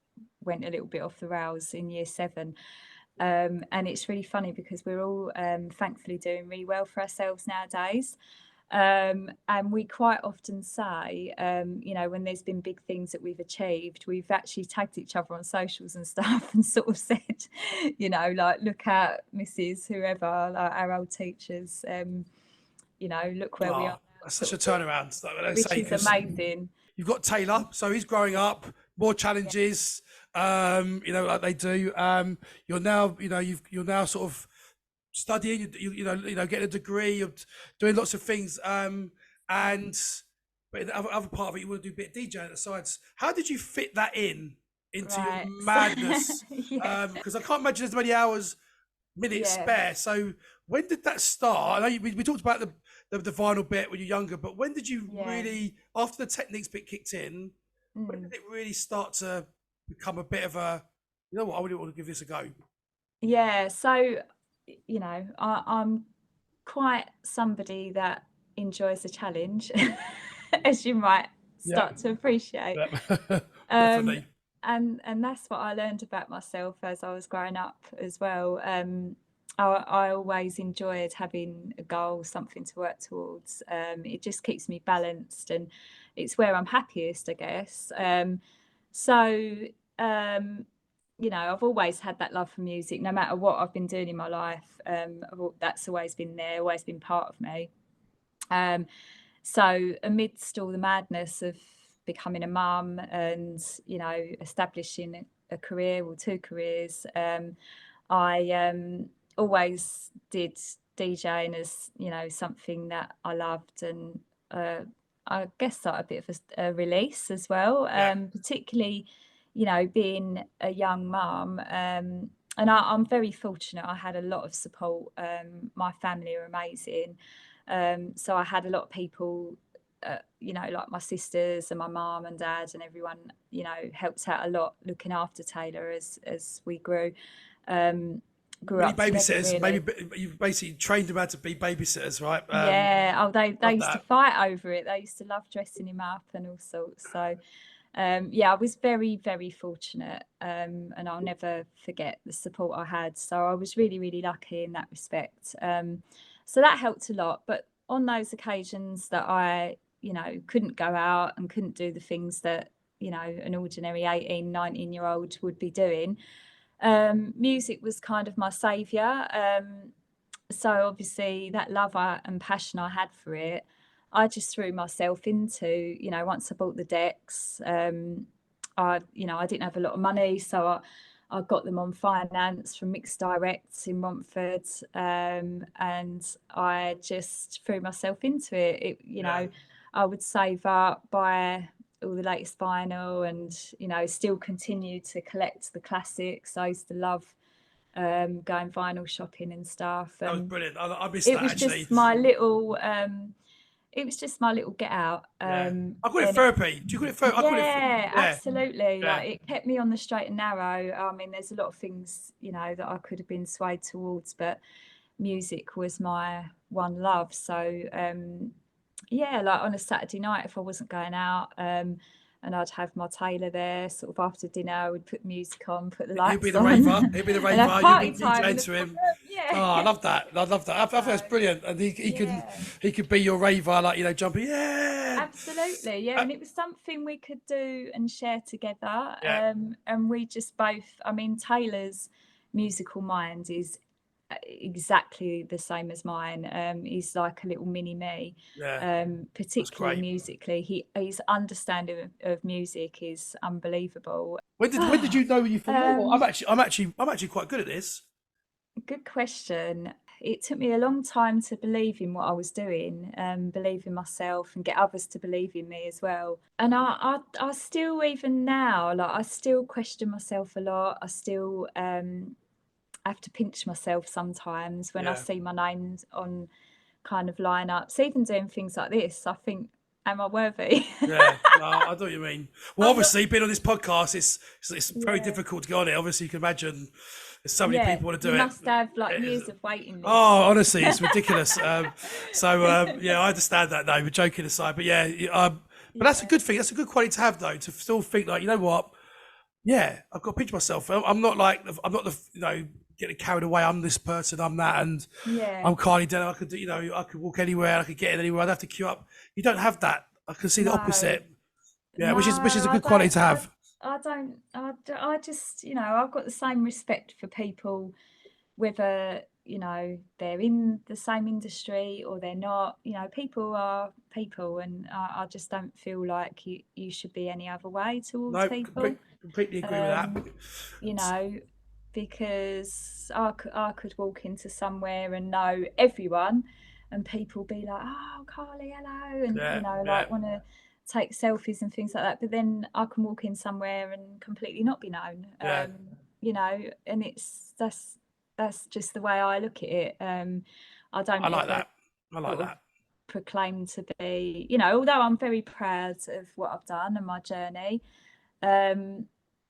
went a little bit off the rails in year 7. And it's really funny because we're all thankfully doing really well for ourselves nowadays. And we quite often say, when there's been big things that we've achieved, we've actually tagged each other on socials and stuff and sort of said, like, look at Mrs. whoever, like our old teachers, look where we are. That's such a turnaround. Which is amazing. You've got Taylor, so he's growing up, more challenges, like they do. You're now, you're now sort of studying, getting a degree, you're doing lots of things. But in the other part of it, you want to do a bit of DJing at the sides. How did you fit that into your madness? Because I can't imagine there's many minutes spare. So when did that start? I know we talked about the vinyl bit when you're younger, but when did you really, after the techniques bit kicked in, when did it really start to become a bit of a, I really want to give this a go? Yeah, so, I'm quite somebody that enjoys a challenge, as you might start to appreciate. Definitely. And that's what I learned about myself as I was growing up as well. I always enjoyed having a goal, something to work towards. It just keeps me balanced, and it's where I'm happiest, I guess. I've always had that love for music, no matter what I've been doing in my life. That's always been there, always been part of me. So amidst all the madness of becoming a mum and, establishing a career or 2 careers, I always did DJing as, something that I loved, and I guess like a bit of a release as well, particularly, being a young mum. And I'm very fortunate. I had a lot of support. My family are amazing. So I had a lot of people, like my sisters and my mum and dad and everyone, helped out a lot looking after Taylor as we grew. Grew up babysitters, really. maybe you basically trained them how to be babysitters, right? They used to fight over it. They used to love dressing him up and all sorts. So I was very, very fortunate, and I'll never forget the support I had. So I was really, really lucky in that respect. So that helped a lot. But on those occasions that I, couldn't go out and couldn't do the things that, an ordinary 18, 19-year-old would be doing, music was kind of my saviour. So obviously that love and passion I had for it, I just threw myself into, once I bought the decks, I didn't have a lot of money, so I got them on finance from Mixed Direct in Romford, and I just threw myself into it. I would save up, buy all the latest vinyl, and still continue to collect the classics. I used to love going vinyl shopping and stuff. That was brilliant. I missed that, actually. It was just my little get out. I call it therapy. Do you call it therapy? Yeah, absolutely. Yeah. Like, it kept me on the straight and narrow. I mean, there's a lot of things, that I could have been swayed towards, but music was my one love. So, like on a Saturday night, if I wasn't going out, and I'd have my Taylor there, sort of after dinner, I would put music on, put the lights on. He'd be the raver. You'd be DJing to him. Yeah. Oh, I love that. I think that's brilliant. And he could be your raver, like, jumping. Yeah. Absolutely. Yeah. And it was something we could do and share together. Yeah. And we just both, Taylor's musical mind is exactly the same as mine. He's like a little mini me. Particularly musically, his understanding of music is unbelievable. When did you know you thought, I'm actually quite good at this? Good question. It took me a long time to believe in what I was doing, believe in myself, and get others to believe in me as well. And I still, even now, I still question myself a lot. I still have to pinch myself sometimes when I see my name on kind of lineups, even doing things like this. I think, am I worthy? I know what you mean. Well, obviously, being on this podcast, it's very difficult to get on it. Obviously, you can imagine there's so many people want to do it. You must have years of waiting lists. Oh, honestly, it's ridiculous. I understand that. No, we're joking aside, but but that's a good thing. That's a good quality to have, though, to still think like, you know what, yeah, I've got to picture myself. I'm not like, I'm not the, getting carried away. I'm this person, I'm that, and Yeah. I'm Carly Denham. I could do, I could walk anywhere, I could get in anywhere. I'd have to queue up. You don't have that. I can see the No. opposite. Yeah, No, which is a I good quality don't. to have. I don't. I just, I've got the same respect for people, whether they're in the same industry or they're not. People are people, and I just don't feel like you should be any other way towards No, people. completely agree with that. You know, because I could walk into somewhere and know everyone, and people be like, "Oh, Carly, hello," and Yeah, like want to take selfies and things like that. But then I can walk in somewhere and completely not be known. yeah. And that's just the way I look at it. I don't I like ever that. I like sort of that. proclaim to be, although I'm very proud of what I've done and my journey.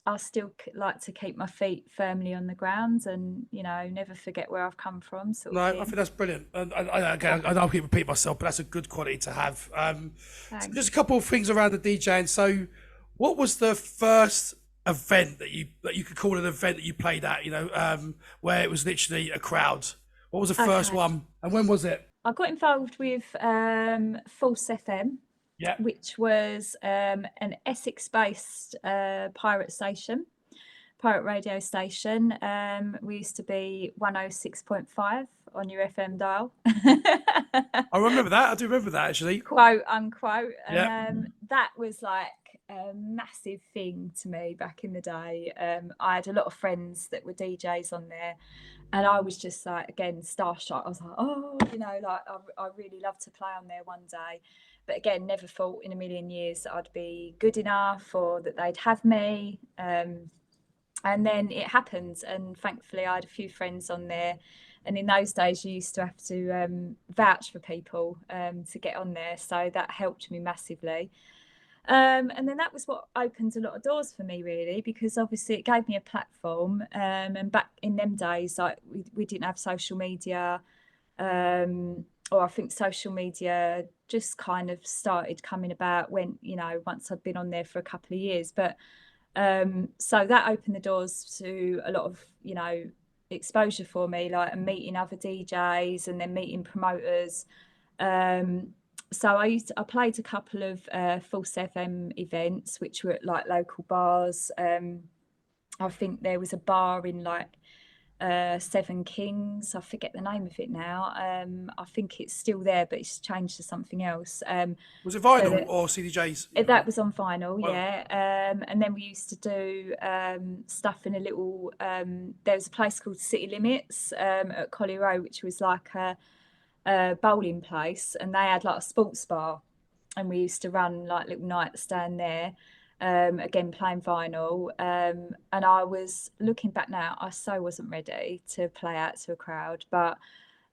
I still like to keep my feet firmly on the ground and, never forget where I've come from, sort No, of I thing. think that's brilliant. And again, I know I keep repeating myself, but that's a good quality to have. So Thanks. just a couple of things around the DJing. So, what was the first event that you could call an event that you played at? Where it was literally a crowd. What was the first Okay. one, and when was it? I got involved with False FM, Yeah. which was an Essex-based pirate radio station. We used to be 106.5 on your FM dial. I remember that. I do remember that actually. Quote unquote. Yeah. And that was like a massive thing to me back in the day. I had a lot of friends that were DJs on there, and I was just like, again, starstruck. I was like, oh, I really love to play on there one day. But again, never thought in a million years that I'd be good enough or that they'd have me. And then it happened, and thankfully I had a few friends on there. And in those days, you used to have to vouch for people to get on there, so that helped me massively. And then that was what opened a lot of doors for me, really, because obviously it gave me a platform. And back in them days, like we didn't have social media, or I think social media just kind of started coming about when, once I'd been on there for a couple of years. But so that opened the doors to a lot of, exposure for me, like meeting other DJs and then meeting promoters. So I played a couple of False FM events, which were at like local bars. I think there was a bar in like Seven Kings. I forget the name of it now. I think it's still there, but it's changed to something else. Was it vinyl or CDJs? That was on vinyl, Well, yeah. And then we used to do stuff in a little. There was a place called City Limits at Collie Row, which was like a bowling place, and they had like a sports bar, and we used to run like little nights down there. Again, playing vinyl. And I was looking back now, I so wasn't ready to play out to a crowd, but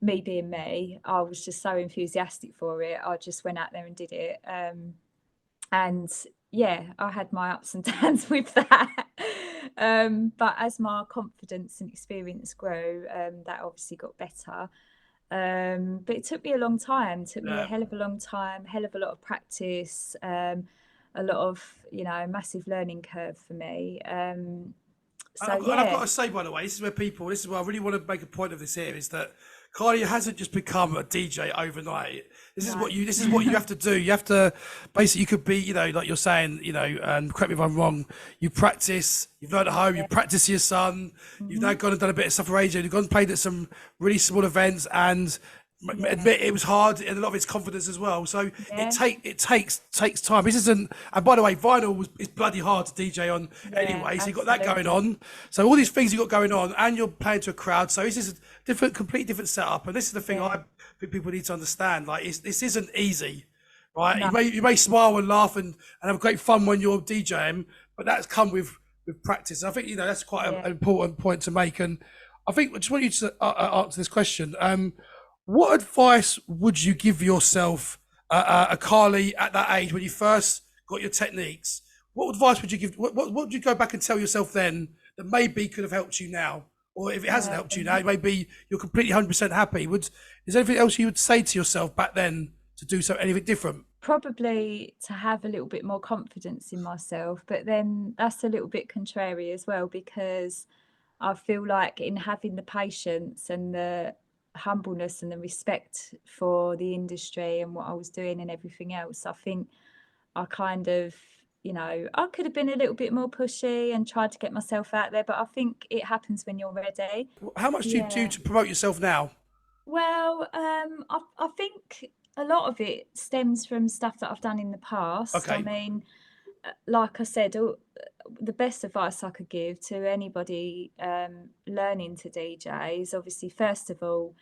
me being me, I was just so enthusiastic for it. I just went out there and did it. And yeah, I had my ups and downs with that. But as my confidence and experience grew, that obviously got better. But it took me a long time, a hell of a long time, hell of a lot of practice, a lot of, massive learning curve for me. And I've got to say, by the way, this is where I really want to make a point of this here, is that Carly hasn't just become a DJ overnight. This is what you have to do. You have to basically, you could be, like you're saying, and correct me if I'm wrong, you practice, you've learned at home, you practice your son, you've now gone and done a bit of stuff for radio, you've gone and played at some really small events, and admit it was hard, and a lot of it's confidence as well. So it takes time. This isn't, and by the way, vinyl is bloody hard to DJ on anyway. So you've got that going on. So all these things you've got going on, and you're playing to a crowd. So this is a completely different setup. And this is the thing I think people need to understand. Like this isn't easy, right? No. You may smile and laugh and have great fun when you're DJing, but that's come with practice. And I think that's quite an important point to make. And I think I just want you to answer this question. What advice would you give yourself, a Carly at that age when you first got your techniques? What advice would you give? What would you go back and tell yourself then that maybe could have helped you now? Or if it hasn't helped you now, maybe you're completely 100% happy. Is there anything else you would say to yourself back then to do anything different? Probably to have a little bit more confidence in myself, but then that's a little bit contrary as well, because I feel like in having the patience and the humbleness and the respect for the industry and what I was doing and everything else, I think I kind of, I could have been a little bit more pushy and tried to get myself out there, but I think it happens when you're ready. How much do you do to promote yourself now? Well, I think a lot of it stems from stuff that I've done in the past. Okay. I mean, like I said, the best advice I could give to anybody learning to DJ is obviously, first of all,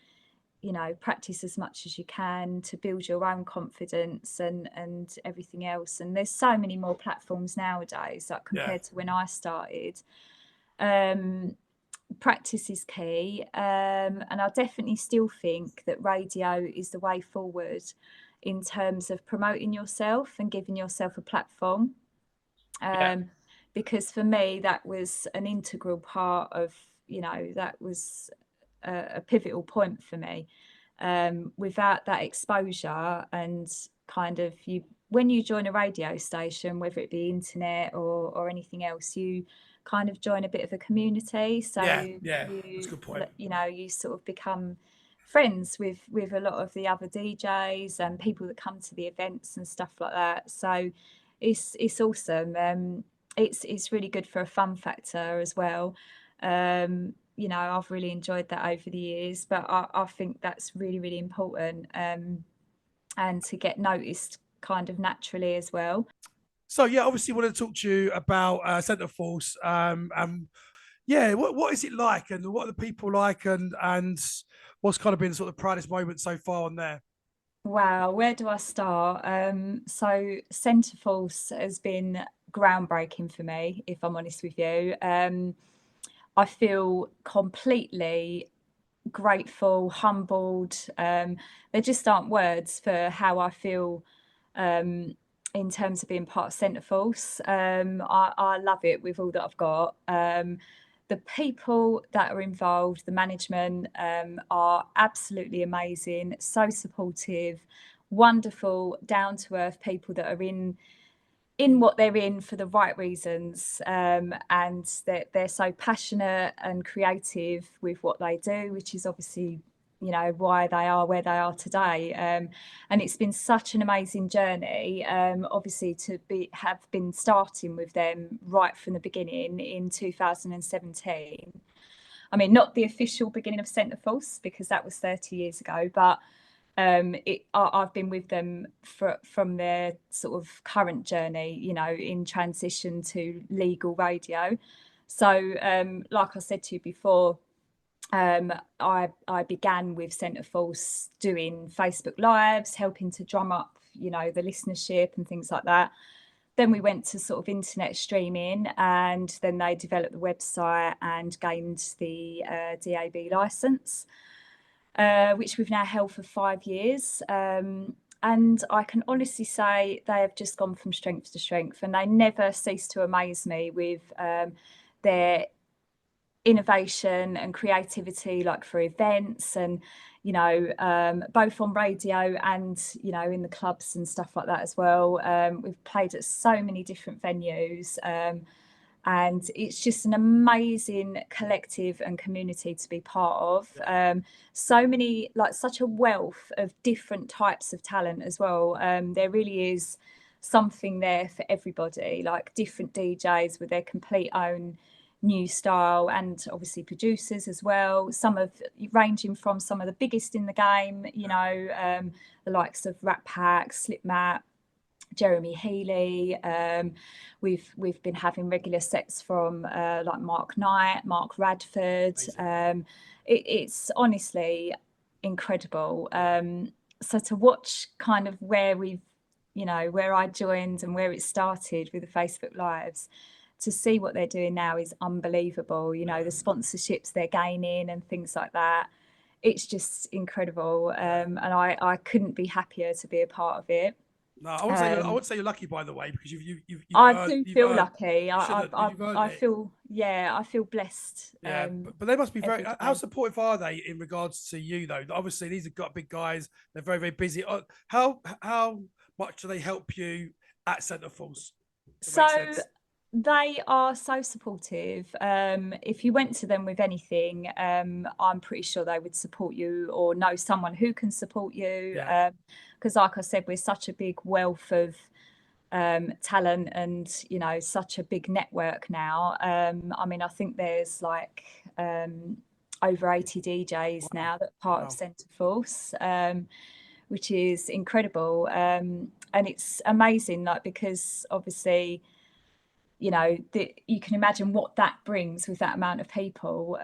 practice as much as you can to build your own confidence and everything else. And there's so many more platforms nowadays, like compared to when I started. Practice is key, and I definitely still think that radio is the way forward in terms of promoting yourself and giving yourself a platform. Because for me, that was an integral part of, that was a pivotal point for me. Without that exposure and kind of when you join a radio station, whether it be internet or anything else, you kind of join a bit of a community. So that's a good point. You sort of become friends with a lot of the other DJs and people that come to the events and stuff like that. So it's awesome. It's really good for a fun factor as well. I've really enjoyed that over the years, but I think that's really, really important, and to get noticed kind of naturally as well. So obviously want to talk to you about Centre Force. What is it like, and what are the people like, and what's kind of been sort of the proudest moment so far on there? Wow, where do I start? So Centre Force has been groundbreaking for me, if I'm honest with you. I feel completely grateful, humbled. There just aren't words for how I feel in terms of being part of Centre Force. I love it with all that I've got. The people that are involved, the management, are absolutely amazing, so supportive, wonderful, down-to-earth people that are in what they're in for the right reasons, and they're so passionate and creative with what they do, which is obviously why they are where they are today. And it's been such an amazing journey, obviously to have been starting with them right from the beginning in 2017. I mean, not the official beginning of Centre Force, because that was 30 years ago, but I've been with them from their sort of current journey, in transition to legal radio. So, like I said to you before, I began with Centre Force doing Facebook Lives, helping to drum up, the listenership and things like that. Then we went to sort of internet streaming, and then they developed the website and gained the DAB license, which we've now held for 5 years. And I can honestly say they have just gone from strength to strength, and they never cease to amaze me with their innovation and creativity, like for events and both on radio and in the clubs and stuff like that as well. We've played at so many different venues, and it's just an amazing collective and community to be part of. So many, like such a wealth of different types of talent as well. There really is something there for everybody, like different DJs with their complete own new style, and obviously producers as well, ranging from some of the biggest in the game, the likes of Rat Pack, Slipmat, Jeremy Healy. We've been having regular sets from like Mark Knight, Mark Radford. It's honestly incredible. So to watch kind of where I joined and where it started with the Facebook Lives, to see what they're doing now is unbelievable. The sponsorships they're gaining and things like that. It's just incredible. And I couldn't be happier to be a part of it. No, I wouldn't say you're lucky, by the way, because you've I earned, do you've feel earned. lucky. You shouldn't. You've earned I it. feel, yeah, I feel blessed. Yeah, but they must be very. Every How day. supportive are they in regards to you, though? Obviously, these are got big guys. They're very, very busy. How much do they help you at Centre Force? If that So makes sense. they are so supportive. If you went to them with anything, I'm pretty sure they would support you or know someone who can support you. Yeah, Because, like I said, we're such a big wealth of talent and, you know, such a big network now. I mean, I think there's like over 80 DJs now that are part of wow. Centre Force, which is incredible. And it's amazing, like, because obviously, you know, you can imagine what that brings with that amount of people.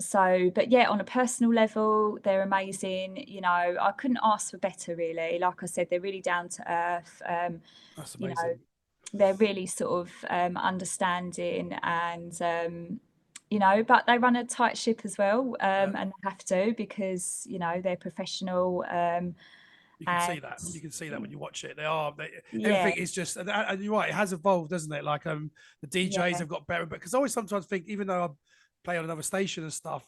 So, but yeah, on a personal level, they're amazing. You know, I couldn't ask for better, really. Like I said, they're really down to earth. That's You know, amazing. they're really sort of understanding and, you know, but they run a tight ship as well, Yeah. and they have to because, you know, they're professional. You can And see that. You can see that when you watch it. They are. yeah, Everything is just, and you're right. It has evolved, doesn't it? Like the DJs yeah, have got better, but because I always sometimes think, even though I play on another station and stuff,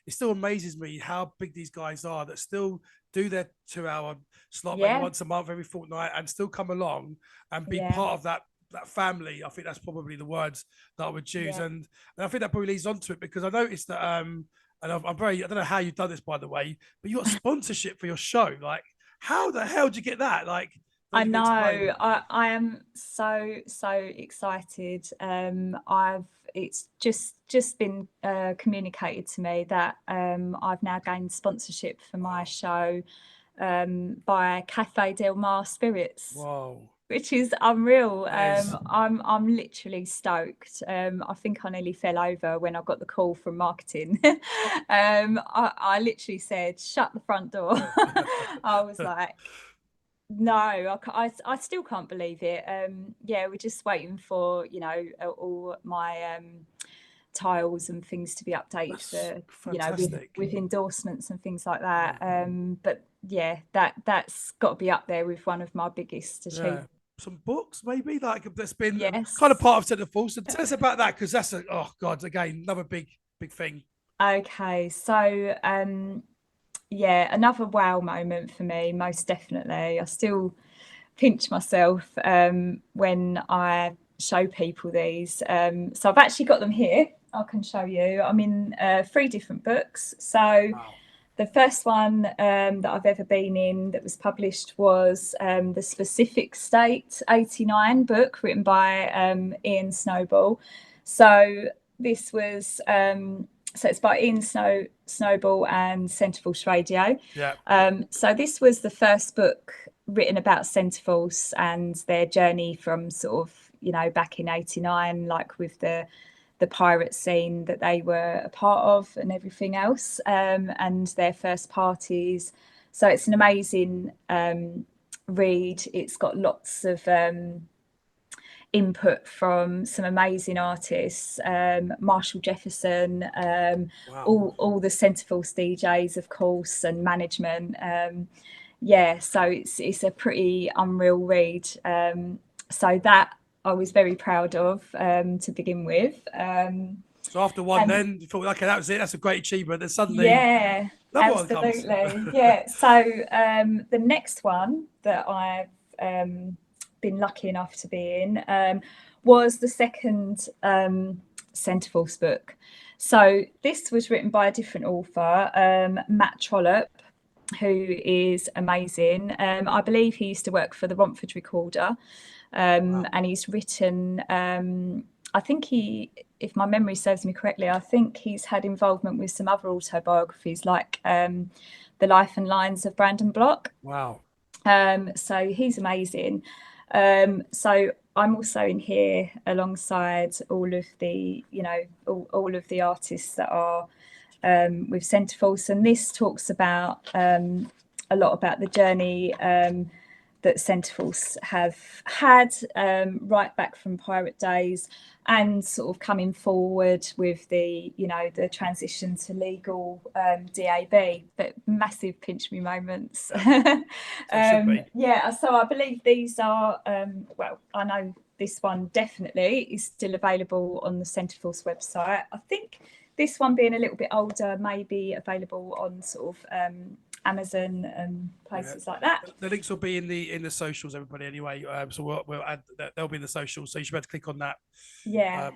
it still amazes me how big these guys are that still do their 2 hour slot maybe yeah, once a month, every fortnight, and still come along and be yeah, part of that family. I think that's probably the words that I would choose, yeah. and I think that probably leads on to it because I noticed that and I'm very, I don't know how you've done this, by the way, but you got sponsorship for your show. Like, how the hell did you get that? Like, I don't you explain? know. I am so excited. It's just been communicated to me that I've now gained sponsorship for my Wow. show by Cafe Del Mar Spirits, Whoa. which is unreal. There's, I'm literally stoked. I think I nearly fell over when I got the call from marketing. I literally said, "Shut the front door." I was like, no, I still can't believe it. Yeah, we're just waiting for, you know, all my tiles and things to be updated that's for, you know, fantastic. with endorsements and things like Yeah. that. But yeah, that's got to be up there with one of my biggest Yeah. achievements. Some books, maybe, like that's been kind of Yes. part of Centre Force. And tell us about that because that's oh God, again, another big thing. Okay, so yeah, another wow moment for me, most definitely. I still pinch myself when I show people these. So I've actually got them here. I can show you. I'm in 3 different books. So Wow. the first one that I've ever been in that was published was the Specific State 89 book written by Ian Snowball. So this was so it's by Ian Snowball and Centreforce Radio. Yeah. So this was the first book written about Centreforce and their journey from sort of, you know, back in '89, like with the pirate scene that they were a part of and everything else, and their first parties. So it's an amazing read. It's got lots of input from some amazing artists, Marshall Jefferson, Wow. all the Centreforce DJs, of course, and management. Yeah, so it's a pretty unreal read. So that I was very proud of to begin with. So after one, And then you thought, okay, that was it. That's a great achievement. Then suddenly yeah, another one comes. absolutely. Yeah. So the next one that I've been lucky enough to be in was the second Centreforce book. So this was written by a different author, Matt Trollope, who is amazing. I believe he used to work for the Romford Recorder, Wow. and he's written. I think if my memory serves me correctly, I think he's had involvement with some other autobiographies like The Life and Lines of Brandon Block. Wow. So he's amazing. So I'm also in here alongside all of the, you know, all of the artists that are with Centreforce, and this talks about a lot about the journey that Centreforce have had right back from pirate days, and sort of coming forward with the the transition to legal DAB, but massive pinch me moments. Yeah, so I believe these are well, I know this one definitely is still available on the Centreforce website. I think this one, being a little bit older, may be available on sort of Amazon and places like that. The links will be in the socials, everybody. Anyway, so we'll add that. They'll be in the socials, so you should be able to click on that. Yeah.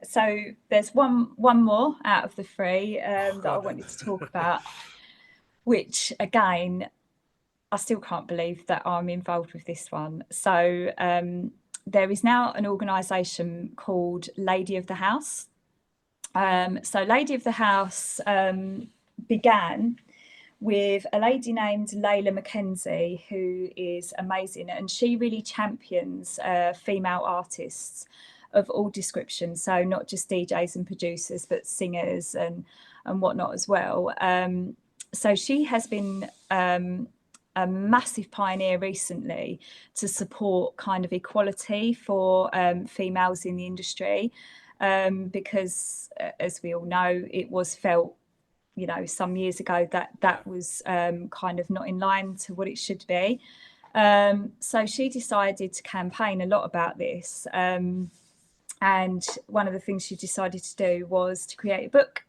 So there's one more out of the three that I wanted to talk about, which again, I still can't believe that I'm involved with this one. So there is now an organisation called Lady of the House. So Lady of the House began with a lady named Layla Mackenzie, who is amazing, and she really champions female artists of all descriptions. So not just DJs and producers, but singers and whatnot as well. So she has been a massive pioneer recently to support kind of equality for females in the industry, because as we all know, it was felt, some years ago that was kind of not in line to what it should be. So she decided to campaign a lot about this. And one of the things she decided to do was to create a book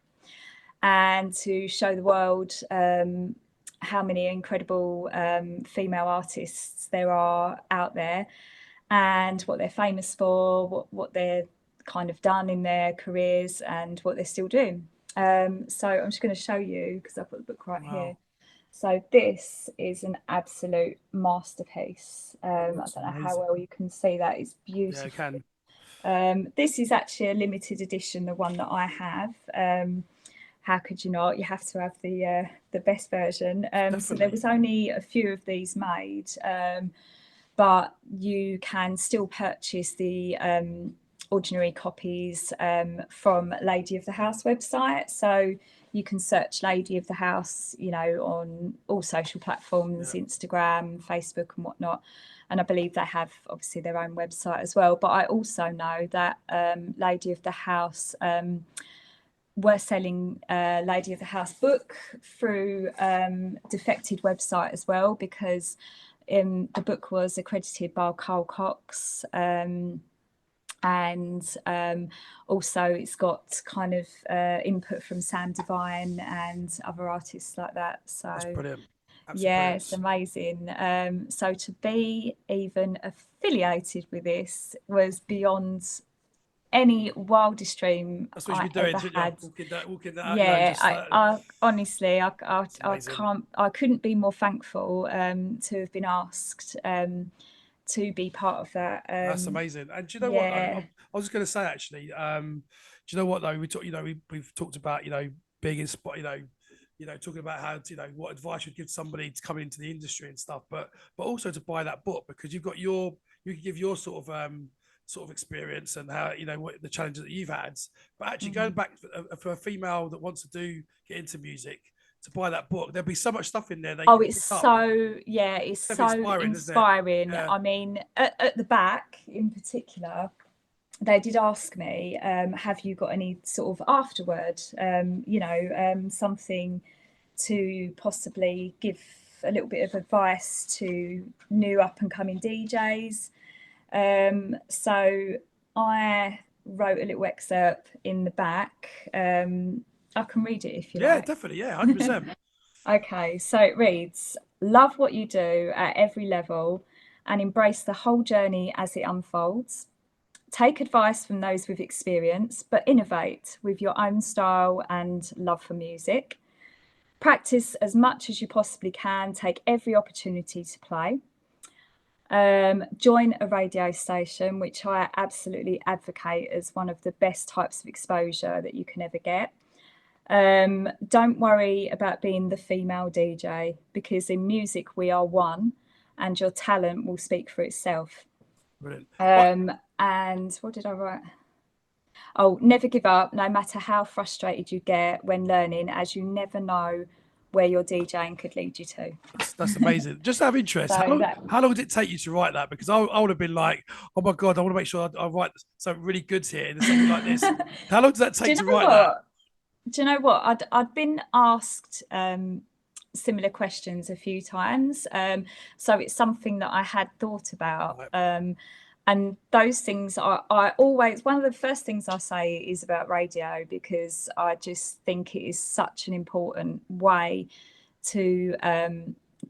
and to show the world how many incredible female artists there are out there, and what they're famous for, what they're kind of done in their careers, and what they're still doing. So I'm just going to show you, because I've got the book right here. So this is an absolute masterpiece. I don't know how well you can see that. It's beautiful. Yeah, I can. This is actually a limited edition, the one that I have. How could you not? You have to have the best version. So there was only a few of these made, but you can still purchase the ordinary copies from Lady of the House website. So you can search Lady of the House, on all social platforms, Instagram, Facebook and whatnot. And I believe they have obviously their own website as well. But I also know that Lady of the House were selling Lady of the House book through Defected website as well, because the book was accredited by Carl Cox, and also it's got kind of input from Sam Divine and other artists like that. So that's brilliant. Yeah, it's amazing. So to be even affiliated with this was beyond any wildest dream. That's what you've been doing, walking that yeah, out, I honestly, I can't, I couldn't be more thankful to have been asked to be part of that. That's amazing. And do you know what? I was just going to say, actually, do you know what though? We talk, we've talked about, being inspired, talking about how, what advice you'd give somebody to come into the industry and stuff, but also to buy that book, because you've got you can give your sort of experience and how, what the challenges that you've had, but actually going back for a female that wants to get into music, to buy that book, there'll be so much stuff in there. It's so inspiring. Yeah. I mean, at the back in particular, they did ask me, have you got any sort of afterword, something to possibly give a little bit of advice to new up and coming DJs. So I wrote a little excerpt in the back. I can read it if you like. Yeah, definitely. Yeah, 100%. Okay, so it reads, love what you do at every level and embrace the whole journey as it unfolds. Take advice from those with experience, but innovate with your own style and love for music. Practice as much as you possibly can. Take every opportunity to play. Join a radio station, which I absolutely advocate as one of the best types of exposure that you can ever get. Don't worry about being the female DJ, because in music we are one and your talent will speak for itself. Brilliant. And what did I write? Oh, never give up, no matter how frustrated you get when learning, as you never know where your DJing could lead you to. That's amazing. Just out of interest, So how long did it take you to write that? Because I would have been like, oh my God, I want to make sure I write something really good here and something like this. How long does that take to write that? Do you know what? I'd been asked similar questions a few times. So it's something that I had thought about. Right. And those things I always, one of the first things I say is about radio, because I just think it is such an important way to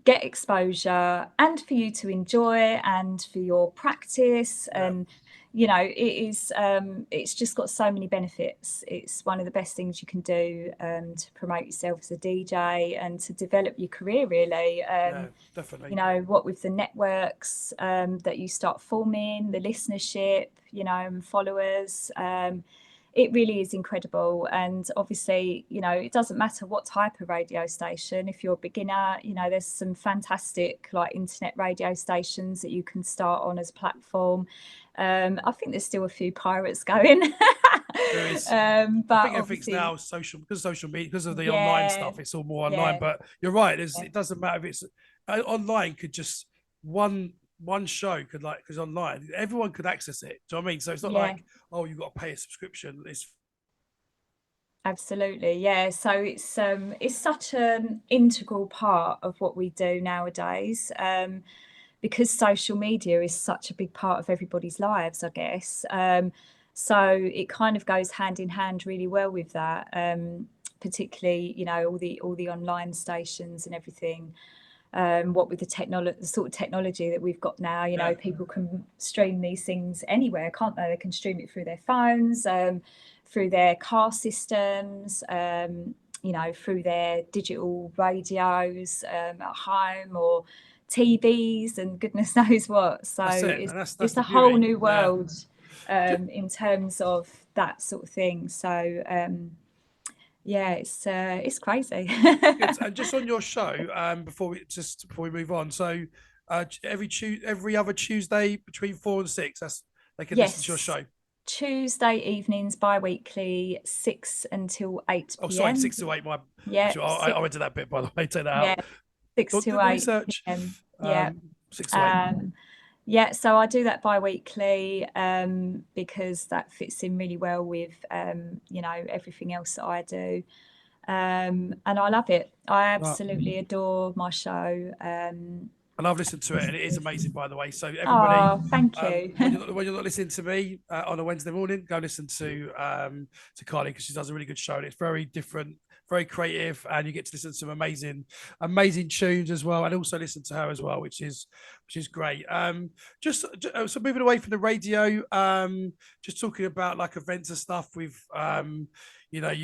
get exposure and for you to enjoy and for your practice. And you know, it's just got so many benefits. It's one of the best things you can do to promote yourself as a DJ and to develop your career, really. Definitely. You know, what with the networks that you start forming, the listenership, you know, and followers. It really is incredible. And obviously, you know, it doesn't matter what type of radio station. If you're a beginner, you know, there's some fantastic like internet radio stations that you can start on as a platform. I think there's still a few pirates going. There is. But I think everything's now social, because of social media, because of the online stuff. It's all more online. But you're right. It doesn't matter if it's online. Could just one show could, like, because online everyone could access it. Do you know what I mean? So it's not like, oh, you've got to pay a subscription. It's absolutely, yeah. So it's such an integral part of what we do nowadays. Because social media is such a big part of everybody's lives, I guess. So it kind of goes hand in hand really well with that, particularly, you know, all the online stations and everything. What with the sort of technology that we've got now, you know, people can stream these things anywhere, can't they? They can stream it through their phones, through their car systems, you know, through their digital radios at home, or TVs, and goodness knows what. So it's a whole new world in terms of that sort of thing. So yeah, it's crazy. And just on your show, before we move on, so every other Tuesday between 4 and 6, they can listen to your show. Tuesday evenings, bi-weekly, 6 until 8 p.m. Oh, sorry, 6 to 8. I went to that bit, by the way. Take that out. 6 to 8 p.m. 6 to 8. Yeah, so I do that bi-weekly because that fits in really well with, you know, everything else that I do. And I love it. I absolutely adore my show. And I've listened to it, and it is amazing, by the way. So everybody, thank you. When you're not listening to me on a Wednesday morning, go listen to Carly, because she does a really good show, and it's very different, very creative, and you get to listen to some amazing tunes as well, and also listen to her as well, which is great. So moving away from the radio, just talking about like events and stuff with you know,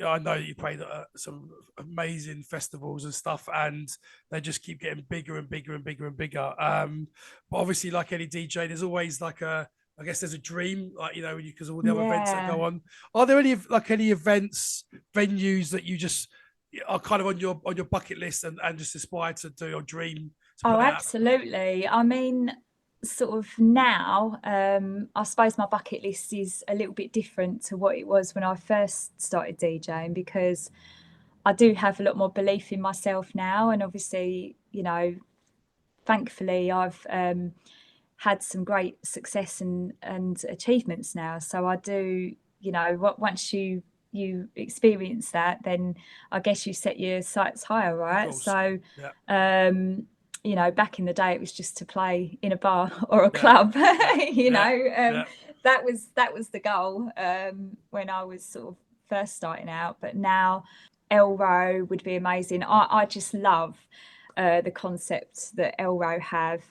I know you played some amazing festivals and stuff, and they just keep getting bigger and bigger and bigger and bigger. But obviously, like any DJ, there's always like I guess there's a dream, like, you know, because all the other events that go on. Are there any events, venues that you just are kind of on your bucket list and just aspire to do, or dream to put out? Absolutely. I mean, sort of now, I suppose my bucket list is a little bit different to what it was when I first started DJing, because I do have a lot more belief in myself now, and obviously, you know, thankfully I've had some great success and achievements now. So I do, you know, once you experience that, then I guess you set your sights higher, right? So you know, back in the day, it was just to play in a bar or a club. You know, that was the goal when I was sort of first starting out. But now, Elrow would be amazing. I just love the concept that Elrow have.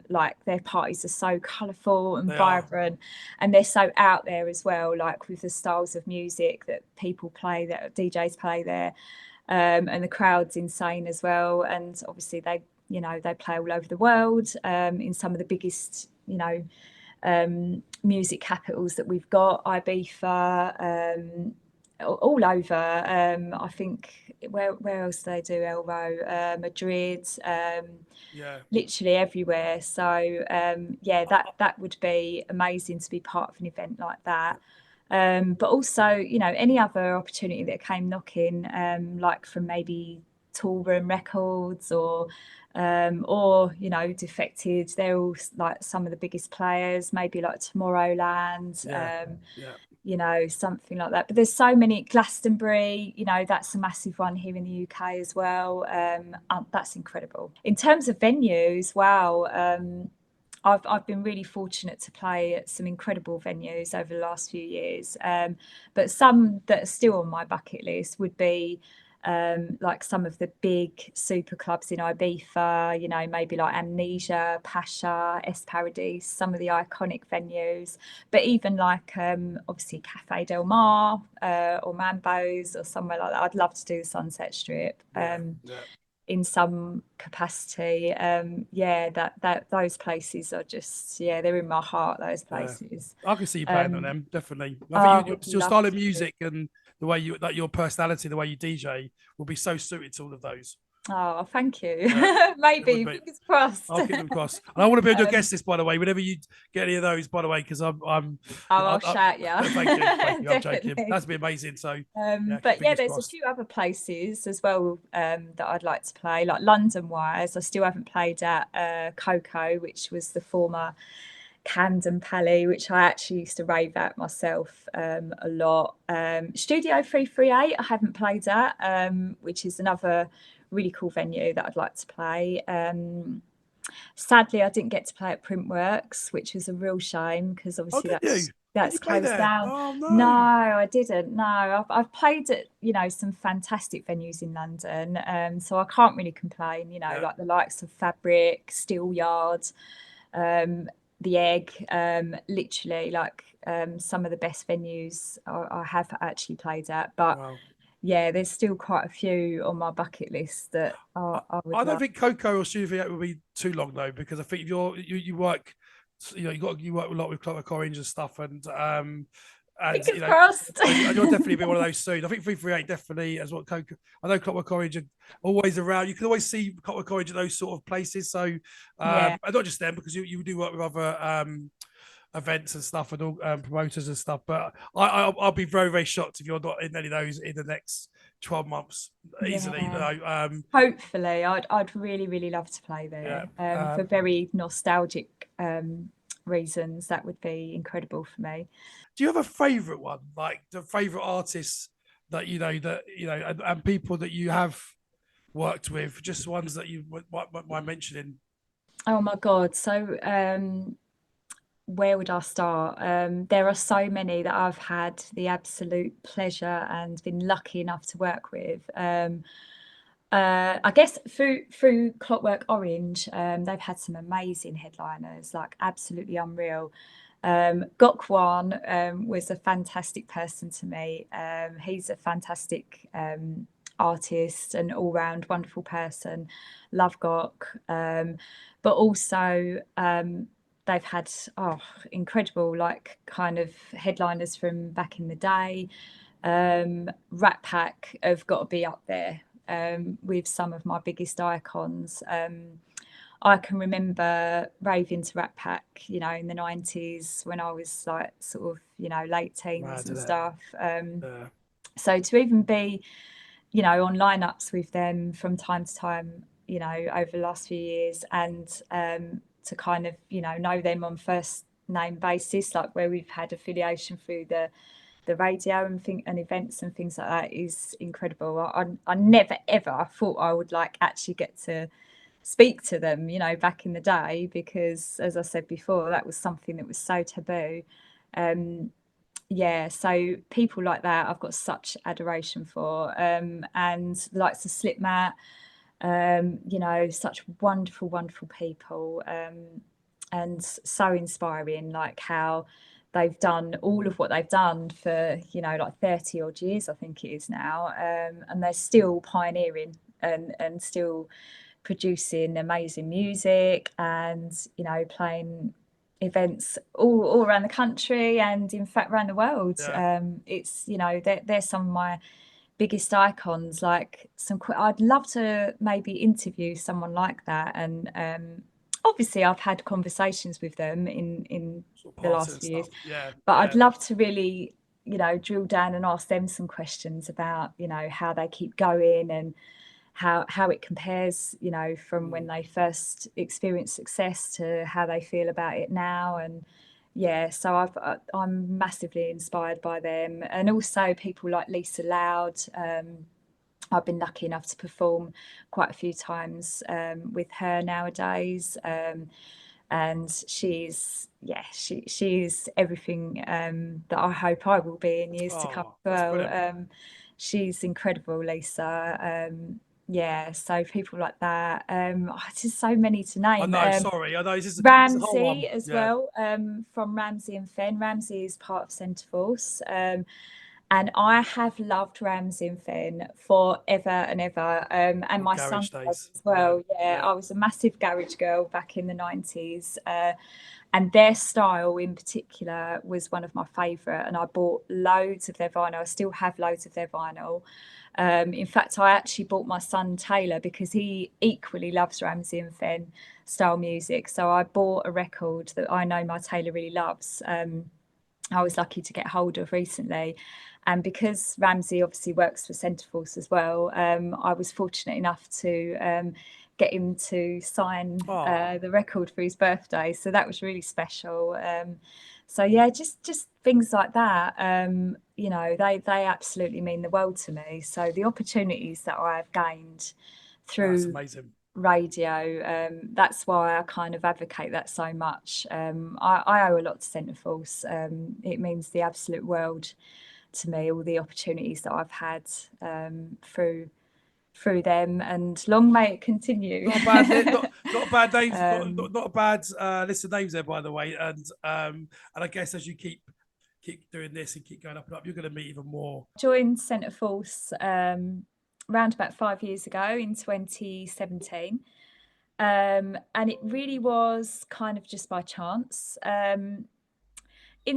Like, their parties are so colourful and vibrant, and they're so out there as well. Like, with the styles of music that people play, that DJs play there, and the crowd's insane as well. And obviously they play all over the world, in some of the biggest, you know, music capitals that we've got, Ibiza, all over. I think where else do they do Elrow? Madrid, literally everywhere. So that would be amazing to be part of an event like that. But also, you know, any other opportunity that came knocking, like from maybe Tool Room Records or you know, Defected. They're all like some of the biggest players, maybe like Tomorrowland. You know, something like that. But there's so many. Glastonbury, you know, that's a massive one here in the UK as well. That's incredible. In terms of venues, wow, I've been really fortunate to play at some incredible venues over the last few years. But some that are still on my bucket list would be like some of the big super clubs in Ibiza, you know, maybe like Amnesia, Pasha, Es Paradis, some of the iconic venues, but even like obviously Cafe Del Mar or Mambo's or somewhere like that. I'd love to do the Sunset Strip. In some capacity. That those places are just, they're in my heart, those places. I can see you playing on them, definitely. I think your style of music and the way you, like your personality, the way you DJ will be so suited to all of those. Oh, thank you. Maybe, fingers crossed. I'll keep them crossed. And I want to be on your guest list, by the way, whenever you get any of those, by the way, because I'll shout you. Thank you. I'm joking. That'd be amazing. So, but yeah, there's a few other places as well that I'd like to play. Like London-wise, I still haven't played at Coco, which was the former Camden Pally, which I actually used to rave at myself a lot. Studio 338, I haven't played at, which is another really cool venue that I'd like to play. Sadly, I didn't get to play at Printworks, which was a real shame because obviously that's closed down. Oh, no, I didn't. No, I've played at, you know, some fantastic venues in London, so I can't really complain. You know, like the likes of Fabric, Steelyard, The Egg, literally like some of the best venues I have actually played at, but. Wow. Yeah, there's still quite a few on my bucket list that I don't think Coco or Studio will be too long though, because I think you work, you know, you work a lot with Clockwork Orange and stuff, and you know, and you'll definitely be one of those soon. I think 338 definitely as well. Coco, I know Clockwork Orange are always around. You can always see Clockwork Orange at those sort of places. So, and not just them, because you do work with other events and stuff and all promoters and stuff, but I'll be very, very shocked if you're not in any of those in the next 12 months easily. Hopefully, I'd really, really love to play there for very nostalgic reasons. That would be incredible for me. Do you have a favorite one, like the favorite artists that you know and people that you have worked with, just ones that you might mentioning? Oh my god, so where would I start? There are so many that I've had the absolute pleasure and been lucky enough to work with. I guess through Clockwork Orange, they've had some amazing headliners, like absolutely unreal. Gokwan was a fantastic person to me. He's a fantastic artist, an all-round wonderful person. Love Gok. But also they've had incredible like kind of headliners from back in the day. Rat Pack have got to be up there with some of my biggest icons. I can remember raving to Rat Pack, you know, in the 90s when I was like sort of, you know, late teens and stuff. So to even be, you know, on lineups with them from time to time, you know, over the last few years, and to kind of, you know them on first name basis, like where we've had affiliation through the radio and events and things like that, is incredible. I never ever thought I would like actually get to speak to them, you know, back in the day, because as I said before, that was something that was so taboo. So people like that I've got such adoration for, and the likes of Slipmat, you know, such wonderful people, and so inspiring, like how they've done all of what they've done for, you know, like 30 odd years I think it is now, and they're still pioneering and still producing amazing music, and, you know, playing events all around the country and in fact around the world. It's, you know, they're some of my biggest icons. Like I'd love to maybe interview someone like that, and obviously I've had conversations with them in the last few years, but I'd love to really, you know, drill down and ask them some questions about, you know, how they keep going and how it compares, you know, from when they first experienced success to how they feel about it now. And yeah, so I'm massively inspired by them, and also people like Lisa Loud. I've been lucky enough to perform quite a few times with her nowadays. And she's everything that I hope I will be in years to come as well. She's incredible, Lisa. Yeah, so people like that. Just so many to name. I know. This is a whole one. Ramsey as well, from Ramsey and Fen. Ramsey is part of Centre Force. And I have loved Ramsey and Fen forever and ever. And my son does as well. Yeah, I was a massive garage girl back in the 90s. And their style in particular was one of my favourite. And I bought loads of their vinyl. I still have loads of their vinyl. In fact, I actually bought my son Taylor because he equally loves Ramsey and Fen style music. So I bought a record that I know my Taylor really loves. I was lucky to get hold of recently. And because Ramsey obviously works for Centre Force as well, I was fortunate enough to get him to sign the record for his birthday. So that was really special. So yeah, just things like that, you know, they absolutely mean the world to me. So the opportunities that I've gained through radio, that's why I kind of advocate that so much. I owe a lot to Centre Force. It means the absolute world to me, all the opportunities that I've had through them, and long may it continue. Not bad names, not a bad list of names there, by the way. And I guess as you keep doing this and keep going up and up, you're going to meet even more. Joined Centre Force around about 5 years ago in 2017. And it really was kind of just by chance, in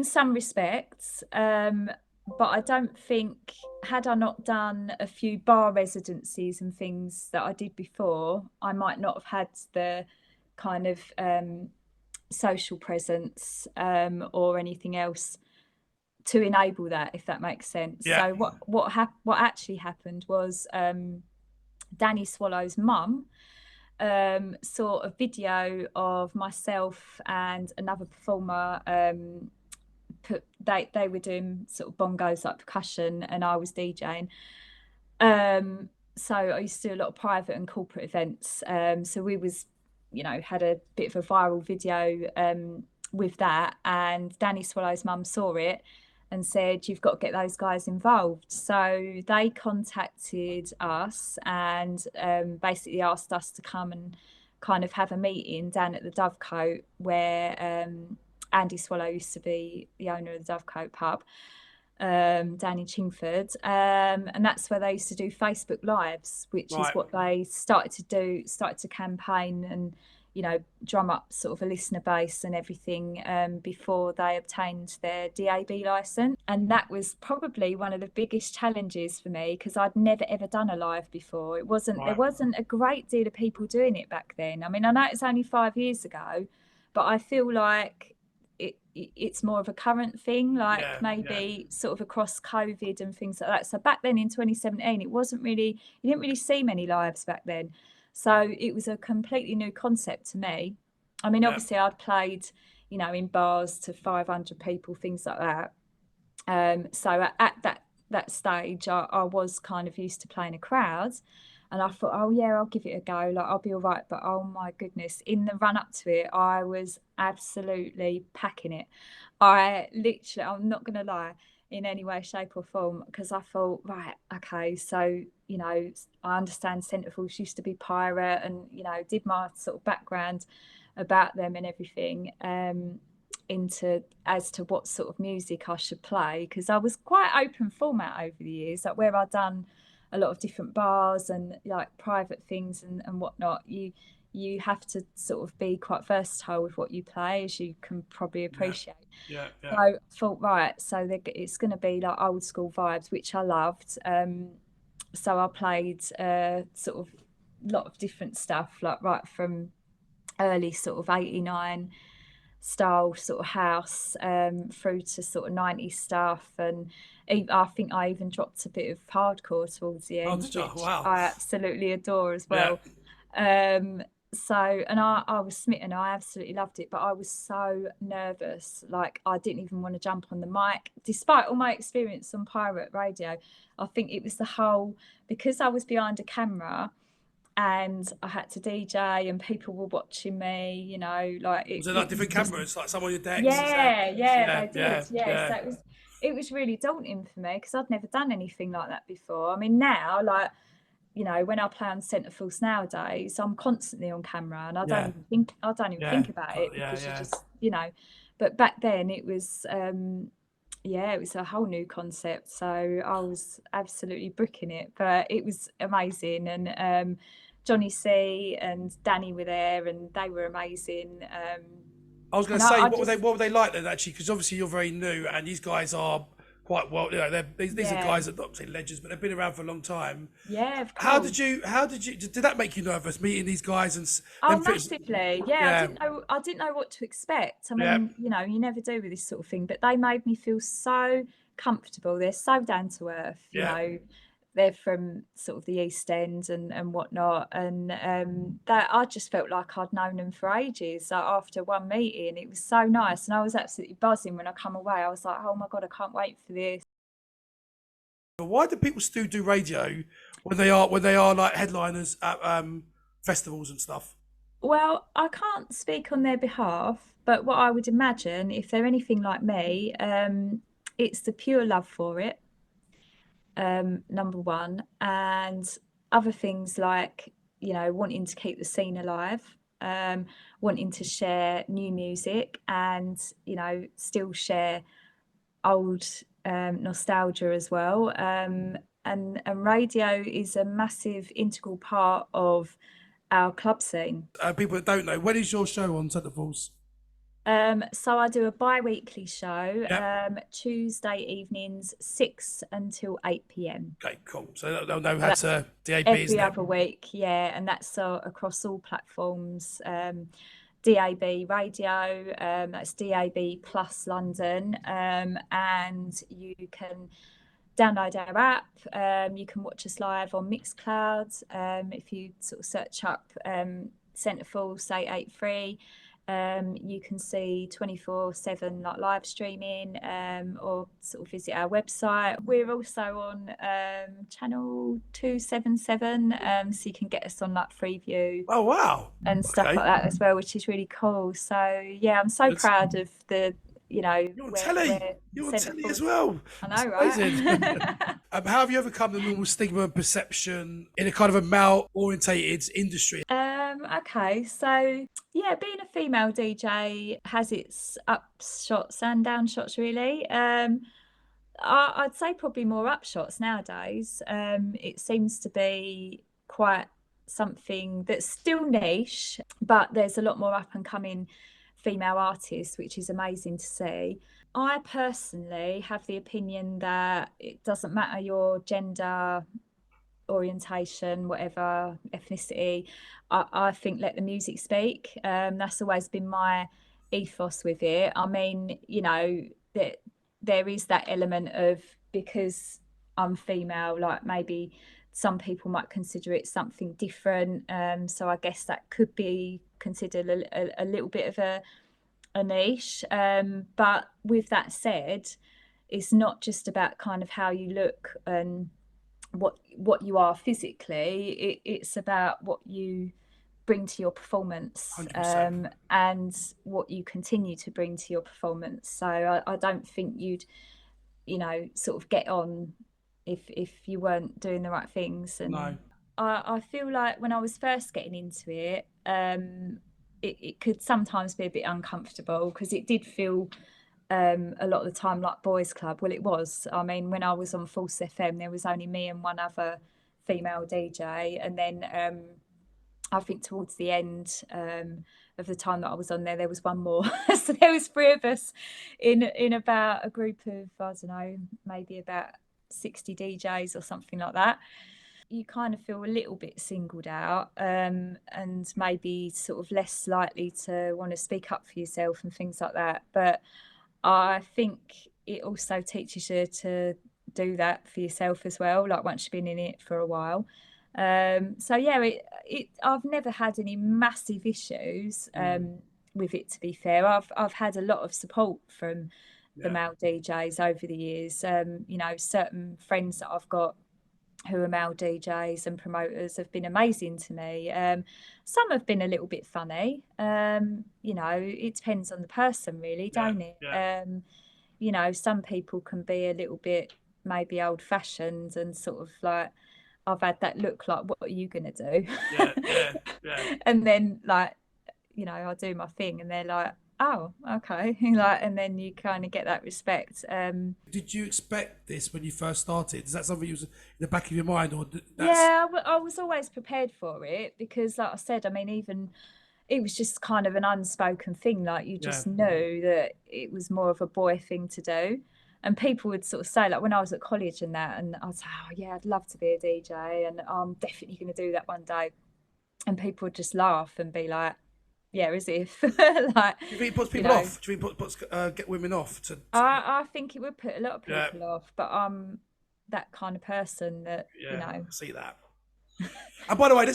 some respects. But I don't think, had I not done a few bar residencies and things that I did before, I might not have had the kind of social presence or anything else to enable that, if that makes sense. Yeah. So what actually happened was Danny Swallow's mum saw a video of myself and another performer. They were doing sort of bongos, like percussion, and I was DJing. So I used to do a lot of private and corporate events. So we was, you know, had a bit of a viral video with that, and Danny Swallow's mum saw it and said, "You've got to get those guys involved." So they contacted us and basically asked us to come and kind of have a meeting down at the Dovecote, where Andy Swallow used to be the owner of the Dovecote pub, down in Chingford. And that's where they used to do Facebook Lives, which is what they started to campaign and, you know, drum up sort of a listener base and everything before they obtained their DAB licence. And that was probably one of the biggest challenges for me, because I'd never ever done a live before. There wasn't a great deal of people doing it back then. I mean, I know it's only 5 years ago, but I feel like it's more of a current thing, like sort of across COVID and things like that. So back then in 2017, it wasn't really, you didn't really see many lives back then. So it was a completely new concept to me. I mean, obviously I'd played, you know, in bars to 500 people, things like that. So at that stage, I was kind of used to playing a crowd. And I thought, oh yeah, I'll give it a go. Like, I'll be all right. But oh my goodness, in the run up to it, I was absolutely packing it. I'm not going to lie, in any way, shape or form, because I thought, right, okay, so, you know, I understand Centre Force used to be pirate, and, you know, did my sort of background about them and everything as to what sort of music I should play, because I was quite open format over the years, like where I'd done a lot of different bars and like private things and whatnot. You have to sort of be quite versatile with what you play, as you can probably appreciate. Yeah. So I thought, right, so it's going to be like old school vibes, which I loved. So I played sort of a lot of different stuff, like right from early sort of 89 style sort of house, through to sort of 90s stuff, and I think I even dropped a bit of hardcore towards the Oh, end, did you? which Wow. I absolutely adore as Yeah. well. So, and I was smitten. I absolutely loved it, but I was so nervous. Like, I didn't even want to jump on the mic, despite all my experience on pirate radio. I think it was because I was behind a camera and I had to DJ and people were watching me, you know, like Was it it like was different just, cameras, like some on your decks? yeah, they did. Yeah. Yeah. So it was really daunting for me because I'd never done anything like that before. I mean, now, like, you know, when I play on centerforce nowadays, I'm constantly on camera and I don't Yeah. even think about it Yeah, because you yeah. just, you know, but back then it was it was a whole new concept. So I was absolutely bricking it, but it was amazing. And Johnny C and Danny were there and they were amazing. I was going And to say, I what just, were they like then, actually? Because obviously you're very new, and these guys are quite well. You know, these are yeah, guys that not say legends, but they've been around for a long time. yeah, of How course. did you? Did that make you nervous meeting these guys and Oh, them fit? massively. Yeah, Yeah, I didn't know what to expect. I yeah, mean, you know, you never do with this sort of thing, but they made me feel so comfortable. They're so down to earth, you yeah. know. They're from sort of the East End and whatnot. And that I just felt like I'd known them for ages. Like, after one meeting, it was so nice. And I was absolutely buzzing when I come away. I was like, oh my God, I can't wait for this. But why do people still do radio when they are like headliners at festivals and stuff? Well, I can't speak on their behalf, but what I would imagine, if they're anything like me, it's the pure love for it, number one, and other things like, you know, wanting to keep the scene alive, wanting to share new music and, you know, still share old nostalgia as well. And radio is a massive integral part of our club scene. People that don't know, when is your show on Centerfalls? So I do a bi-weekly show, Yeah. Tuesday evenings, 6 until 8 p.m. Okay, cool. So they'll know how That's to DAB, every isn't it? other week, yeah, and that's across all platforms. DAB radio, that's DAB plus London, and you can download our app. You can watch us live on Mixcloud. If you sort of search up Centerfalls 883, you can see 24/7 like live streaming, or sort of visit our website. We're also on channel 277, so you can get us on like Freeview Oh wow. and stuff Okay. like that as well, which is really cool. So yeah, I'm so It's- proud of the, you know, You're on where telly. You're on telly as well. I That's know, right? amazing. How have you overcome the normal stigma and perception in a kind of a male-orientated industry? Okay, so yeah, being a female DJ has its upshots and downshots, really. I'd say probably more upshots nowadays. It seems to be quite something that's still niche, but there's a lot more up and coming female artists, which is amazing to see. I personally have the opinion that it doesn't matter your gender, orientation, whatever, ethnicity. I think let the music speak. That's always been my ethos with it. I mean, you know, that there is that element of, because I'm female, like maybe some people might consider it something different. So I guess that could be considered a little bit of a niche. But with that said, it's not just about kind of how you look and what you are physically. It's about what you bring to your performance, 100%. and what you continue to bring to your performance. So I don't think you'd, you know, sort of get on if you weren't doing the right things. And No. I feel like when I was first getting into it, it could sometimes be a bit uncomfortable because it did feel a lot of the time like boys club. Well, it was. I mean, when I was on False FM, there was only me and one other female DJ, and then I think towards the end of the time that I was on there, there was one more. So there was three of us in about a group of, I don't know, maybe about 60 DJs or something like that. you kind of feel a little bit singled out, and maybe sort of less likely to want to speak up for yourself and things like that. But I think it also teaches you to do that for yourself as well, like once you've been in it for a while. So yeah, I've never had any massive issues with it, to be fair. I've had a lot of support from the male DJs over the years. You know, certain friends that I've got who are male DJs and promoters have been amazing to me. Some have been a little bit funny. You know, it depends on the person, really, don't it? You know, some people can be a little bit maybe old fashioned and sort of like, I've had that look like, what are you going to do? And then, like, you know, I do my thing and they're like, oh, okay. Like, and then you kind of get that respect. Did you expect this when you first started? Is that something you was in the back of your mind, or Yeah, I was always prepared for it because, like I said, I mean, even it was just kind of an unspoken thing. Like, you just knew that it was more of a boy thing to do. And people would sort of say, like, when I was at college and that, and I'd say, oh yeah, I'd love to be a DJ and I'm definitely going to do that one day. And people would just laugh and be like, yeah, as if like. Do you think it puts people off? Do you think it puts get women off? I think it would put a lot of people off, but I'm that kind of person that you know. I see that. And by the way,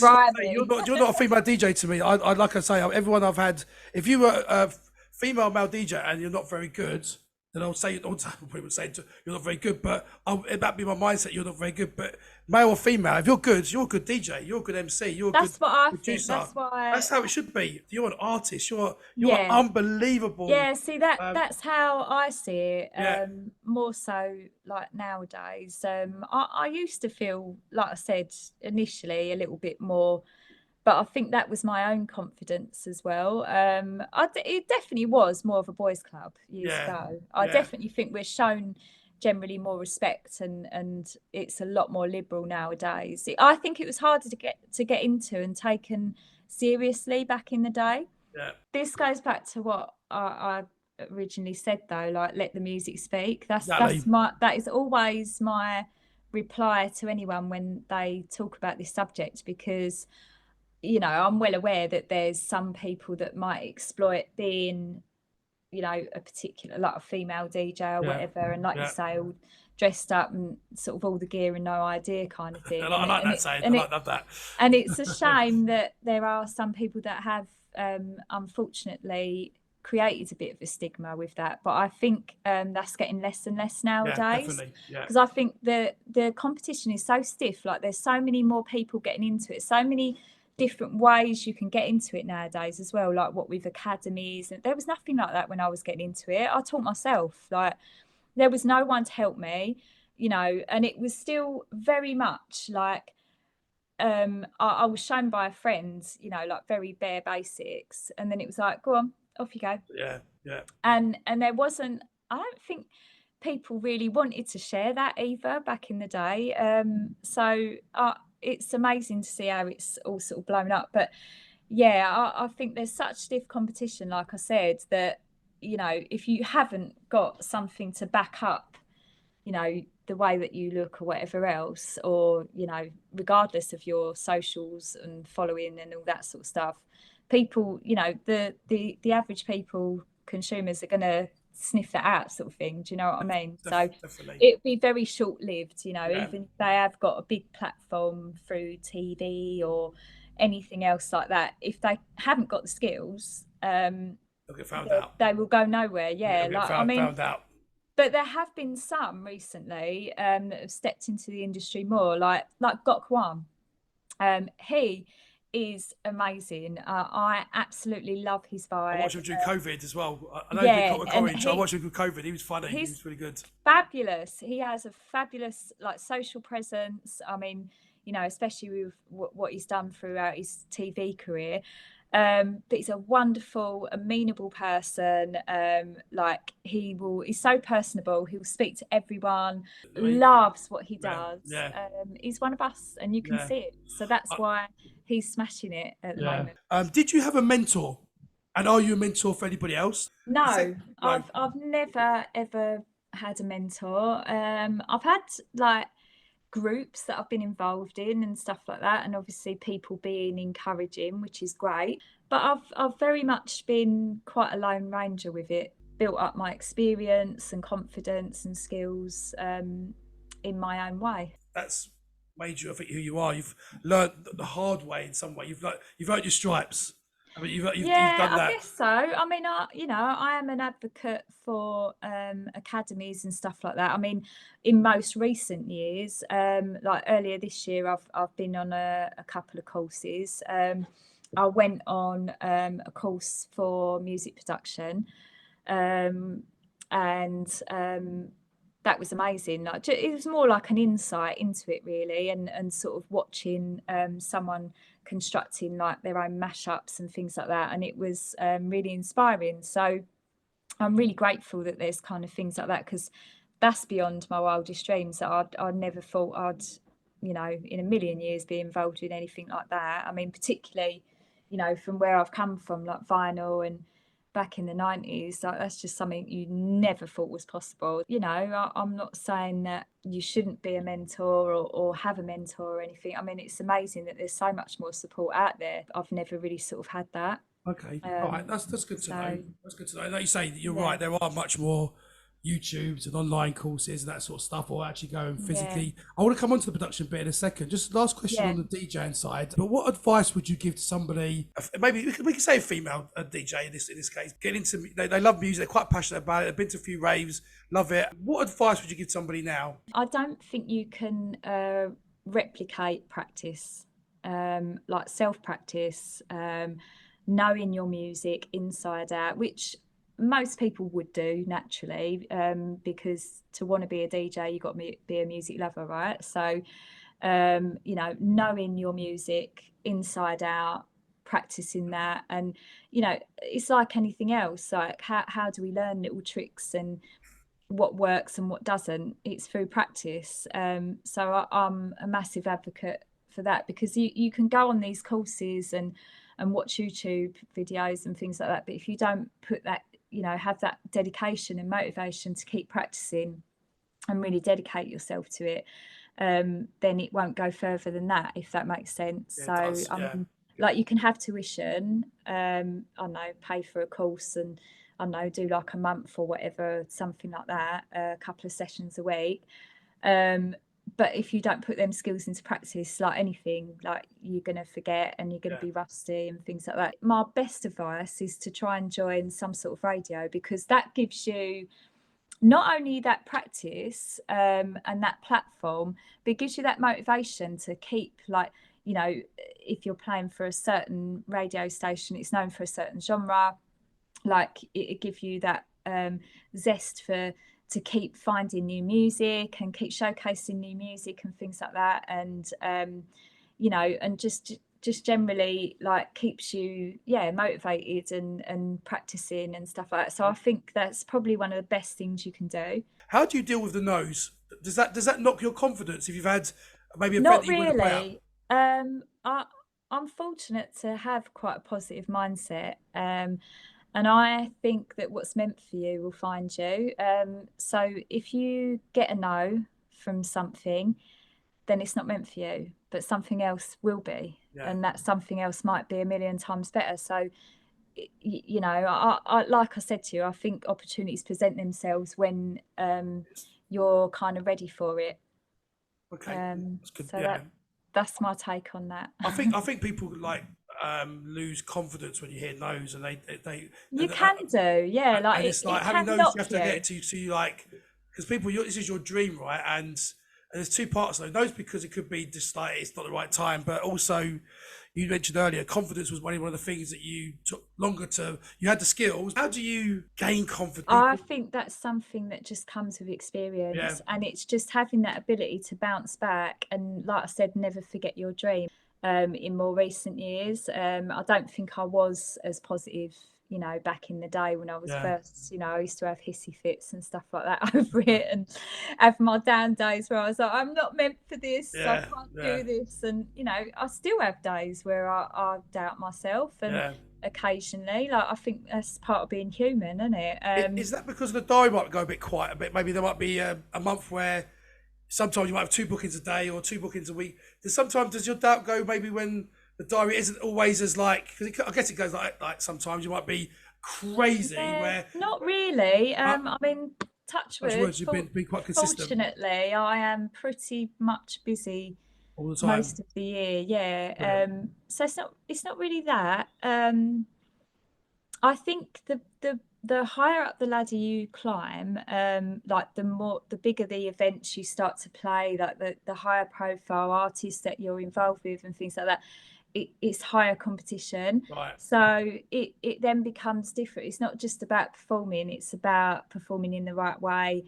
you're not a female DJ to me. I like I say, everyone I've had, if you were a female male DJ and you're not very good, then I'll say, all the time people would say you're not very good, but that'd be my mindset, you're not very good. But male or female, if you're good DJ, you're a good MC, you're a good producer. That's how it should be. You're an artist, you're unbelievable. Yeah, see, that's how I see it, more so like nowadays. I used to feel, like I said, initially a little bit more, but I think that was my own confidence as well. It definitely was more of a boys' club years ago. I definitely think we're shown generally more respect, and it's a lot more liberal nowadays. I think it was harder to get into and taken seriously back in the day. This goes back to what I originally said, though, like, let the music speak. That is always my reply to anyone when they talk about this subject, because you know, I'm well aware that there's some people that might exploit being, you know, a particular, like a female DJ or whatever, and like you say, all dressed up and sort of all the gear and no idea kind of thing. I like that saying. I love that. And it's a shame that there are some people that have, unfortunately, created a bit of a stigma with that. But I think that's getting less and less nowadays. Because I think the competition is so stiff. Like, there's so many more people getting into it, so many different ways you can get into it nowadays as well, like what with academies. And there was nothing like that when I was getting into it. I taught myself. Like, there was no one to help me, you know, and it was still very much like I was shown by a friend, you know, like very bare basics, and then it was like, go on, off you go. And there wasn't, I don't think people really wanted to share that either back in the day. So it's amazing to see how it's all sort of blown up. But yeah, I think there's such stiff competition, like I said, that, you know, if you haven't got something to back up, you know, the way that you look or whatever else, or, you know, regardless of your socials and following and all that sort of stuff, people, you know, the average people, consumers, are going to sniff that out, sort of thing. Do you know what I mean? Definitely. It'd be very short-lived, you know, even if they have got a big platform through TV or anything else like that. If they haven't got the skills, they'll get found out. They will go nowhere. Found out. But there have been some recently that have stepped into the industry more, like Gok Wan. He is amazing. I absolutely love his vibe. I watched him during COVID as well. I know he got Orange. I watched him with COVID. He was funny. He was really good. Fabulous. He has a fabulous, like, social presence. I mean, you know, especially with what he's done throughout his TV career. But he's a wonderful, amenable person. Like, he's so personable. He will speak to everyone, loves what he does. He's one of us, and you can see it. So that's why he's smashing it at the moment. Did you have a mentor? And are you a mentor for anybody else? No, I've never ever had a mentor. I've had, like, groups that I've been involved in and stuff like that, and obviously people being encouraging, which is great. But I've very much been quite a lone ranger with it, built up my experience and confidence and skills in my own way. That's made you, I think, who you are. You've learned the hard way in some way. You've earned your stripes. I mean, you've done that. I guess so. I mean, I am an advocate for academies and stuff like that. I mean, in most recent years, like earlier this year, I've been on a couple of courses. I went on a course for music production, and that was amazing. Like, it was more like an insight into it, really, and sort of watching someone constructing like their own mashups and things like that, and it was really inspiring. So I'm really grateful that there's kind of things like that, because that's beyond my wildest dreams. That I never thought I'd, in a million years be involved in anything like that. I mean, particularly, from where I've come from, like vinyl and back in the 90s, like, that's just something you never thought was possible. I'm not saying that you shouldn't be a mentor or have a mentor or anything. I mean, it's amazing that there's so much more support out there. I've never really sort of had that. Okay, all right, that's good to know. That's good to know. Like you say, you're right. There are much more YouTubes and online courses and that sort of stuff, or actually going physically. I want to come on to the production bit in a second. Just last question on the DJing side. But what advice would you give to somebody? Maybe we can say a female DJ in this case. Get into they love music. They're quite passionate about it. They've been to a few raves, love it. What advice would you give somebody now? I don't think you can replicate practice, like self-practice, knowing your music inside out, which most people would do naturally, because to want to be a DJ, you've got to be a music lover, right? So, knowing your music inside out, practicing that, and it's like anything else. Like how do we learn little tricks and what works and what doesn't? It's through practice. So I'm a massive advocate for that, because you can go on these courses and watch YouTube videos and things like that, but if you don't put that, have that dedication and motivation to keep practicing and really dedicate yourself to it, then it won't go further than that, if that makes sense. Like, you can have tuition, I don't know, pay for a course and I don't know, do like a month or whatever, something like that, a couple of sessions a week. But if you don't put them skills into practice, like anything, like, you're going to forget and you're going to be rusty and things like that. My best advice is to try and join some sort of radio, because that gives you not only that practice and that platform, but it gives you that motivation to keep, like, if you're playing for a certain radio station, it's known for a certain genre, like, it gives you that zest to keep finding new music and keep showcasing new music and things like that, and and just generally, like, keeps you motivated and practicing and stuff like that. So I think that's probably one of the best things you can do. How do you deal with the no's? Does that knock your confidence if you've had maybe a Not event that you wouldn't play really. I'm fortunate to have quite a positive mindset, and I think that what's meant for you will find you. So if you get a no from something, then it's not meant for you, but something else will be. And that something else might be a million times better. So, I like I said to you, I think opportunities present themselves when you're kind of ready for it. Okay, that's good. So that's my take on that. I think people lose confidence when you hear no's, and they can do, yeah. Like, and it's like having no's, you have to get to like, because people, this is your dream, right? And there's two parts of those. No's because it could be just like it's not the right time, but also, you mentioned earlier, confidence was one of the things that you took longer to. You had the skills. How do you gain confidence? I think that's something that just comes with experience, and it's just having that ability to bounce back and, like I said, never forget your dream. In more recent years, I don't think I was as positive, back in the day when I was first, I used to have hissy fits and stuff like that over it, and have my down days where I was like, I'm not meant for this, I can't do this. And, I still have days where I doubt myself, and occasionally, like, I think that's part of being human, isn't it? Is that because the diary might go a bit quiet a bit? Maybe there might be a month where sometimes you might have 2 bookings a day or 2 bookings a week. Does your doubt go maybe when the diary isn't always as like, because I guess it goes like sometimes you might be crazy where. Not really. I mean, touch wood, You've been quite consistent fortunately, I am pretty much busy all the time. most of the year. Yeah. So it's not really that. I think the higher up the ladder you climb, like the bigger the events you start to play, like the higher profile artists that you're involved with and things like that, it's higher competition. Right. So it then becomes different. It's not just about performing, it's about performing in the right way,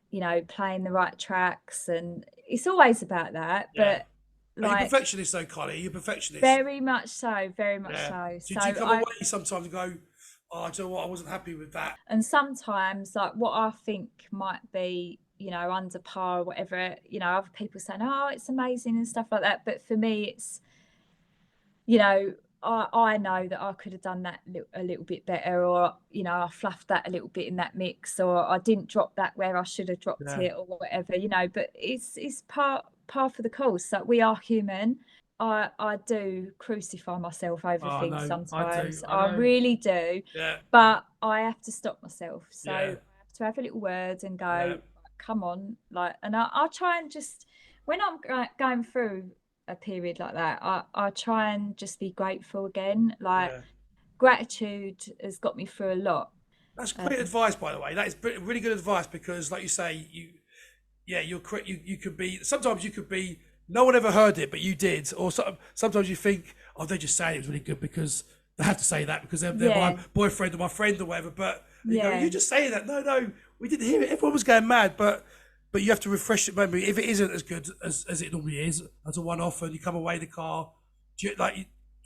you know, playing the right tracks, and it's always about that. Yeah. But Are you like, perfectionist though, Carly? Are you a perfectionist? very much so, very much Yeah. so. Do you come away sometimes and go, oh, do you know what, I wasn't happy with that? And sometimes, like, what I think might be, you know, under par or whatever, you know, other people saying, oh, it's amazing and stuff like that. But for me, it's, you know, I know that I could have done that a little bit better, or, you know, I fluffed that a little bit in that mix, or I didn't drop that where I should have dropped it, or whatever, you know. But it's par for the course. Like, we are human. I do crucify myself over things sometimes. I really do. Yeah. But I have to stop myself. So Yeah. I have to have a little word and go, come on, like, and I'll try and just, when I'm going through a period like that, I try and just be grateful again. Like, gratitude has got me through a lot. That's great advice, by the way. That is really good advice, because, like you say, you could be, sometimes you could be, no one ever heard it, but you did. Or sometimes you think, oh, they just say it was really good because they have to say that because they're my boyfriend or my friend or whatever. But you go, you just say that. No, we didn't hear it. Everyone was going mad, but you have to refresh it. Maybe if it isn't as good as it normally is, as a one-off, and you come away in the car,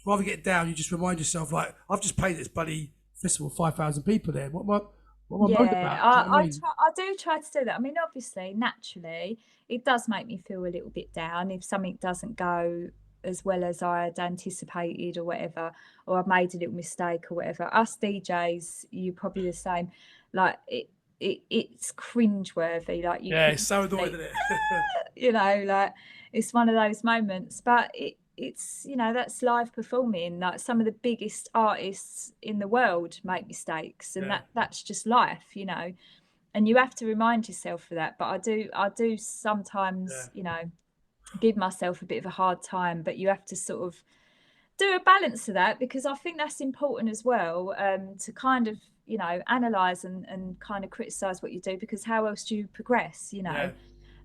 rather get down, you just remind yourself, like, I've just played this bloody festival, 5,000 people there. What am I moaned about? I do try to do that. I mean, obviously, naturally, it does make me feel a little bit down if something doesn't go as well as I had anticipated or whatever, or I've made a little mistake or whatever. Us DJs, you're probably the same. Like, it's cringeworthy. Like, it's so annoying, isn't it? You know, like, it's one of those moments. But it's, you know, that's live performing. Like, some of the biggest artists in the world make mistakes, and that's just life, you know. And you have to remind yourself of that. But I do sometimes, you know, give myself a bit of a hard time. But you have to sort of do a balance of that, because I think that's important as well, to kind of, you know, analyze and kind of criticize what you do, because how else do you progress, you know?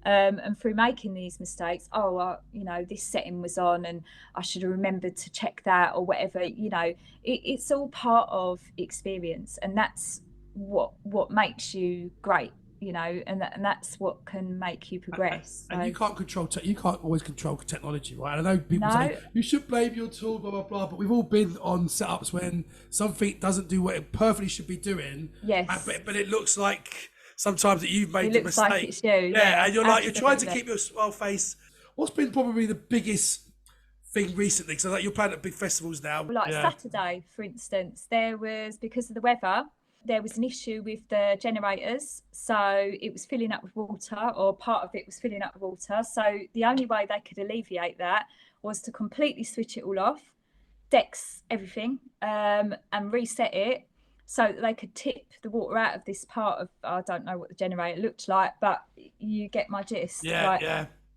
And through making these mistakes, you know, this setting was on and I should have remembered to check that or whatever, you know, it's all part of experience, and that's what makes you great, you know, and that's what can make you progress. And you can't always control technology, right? And I know people say you should blame your tool, blah blah blah, but we've all been on setups when something doesn't do what it perfectly should be doing. Yes. But it looks like sometimes that you've made the mistake. Like it's you. And you're like, you're trying to keep your swell face. What's been probably the biggest thing recently? Because like, you're playing at big festivals now. Like Saturday, for instance, there was, because of the weather, there was an issue with the generators. So it was filling up with water, or part of it was filling up with water. So the only way they could alleviate that was to completely switch it all off, decks everything, and reset it, so that they could tip the water out of this part of, I don't know what the generator looked like, but you get my gist.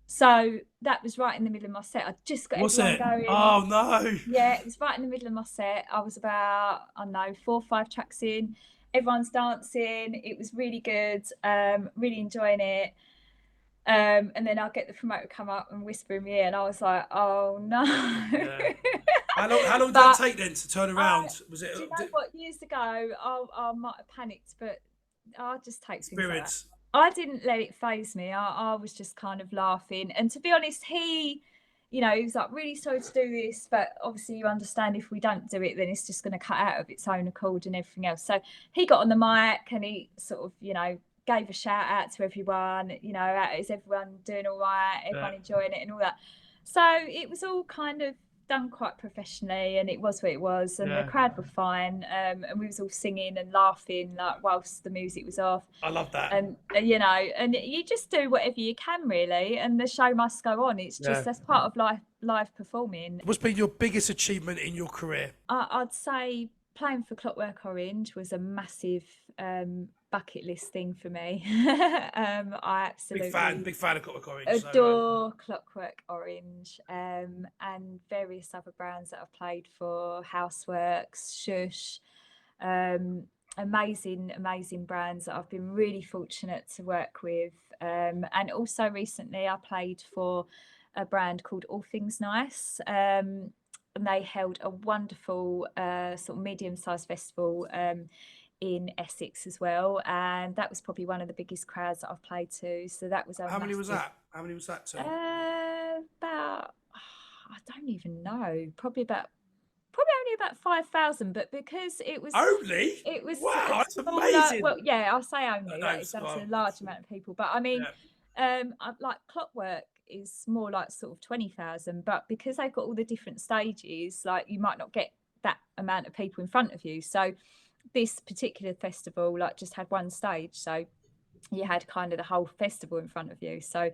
So that was right in the middle of my set. I just got everyone going. Oh no. Yeah, it was right in the middle of my set. I was about, I don't know, 4 or 5 tracks in. Everyone's dancing. It was really good. Really enjoying it. And then I'll get the promoter come up and whisper in my ear, and I was like, oh no. How long did that take then to turn around? Was it? Do you know what? Years ago, I might have panicked, but I just take things like that. I didn't let it faze me. I was just kind of laughing. And to be honest, he was like, really sorry to do this, but obviously you understand if we don't do it, then it's just going to cut out of its own accord and everything else. So he got on the mic and he sort of, gave a shout out to everyone, is everyone doing all right? Everyone enjoying it and all that. So it was all kind of done quite professionally, and it was what it was, and the crowd were fine, and we was all singing and laughing like whilst the music was off. I love that. And you know, and you just do whatever you can really, and the show must go on. It's just that's part of live performing. What's been your biggest achievement in your career? I'd say playing for Clockwork Orange was a massive bucket list thing for me. I absolutely big fan of Clockwork Orange. Adore Clockwork Orange, and various other brands that I've played for, Houseworks, Shush, amazing brands that I've been really fortunate to work with. And also recently I played for a brand called All Things Nice, and they held a wonderful sort of medium-sized festival in Essex as well, and that was probably one of the biggest crowds that I've played to. So that was How many was that? How many was that to? About I don't even know. Probably only about 5,000, but because it was wow, that's amazing. Well, yeah, I'll say only. That's a large amount of people, but I mean, like Clockwork is more like sort of 20,000, but because they've got all the different stages, like you might not get that amount of people in front of you. So this particular festival like just had one stage, so you had kind of the whole festival in front of you. So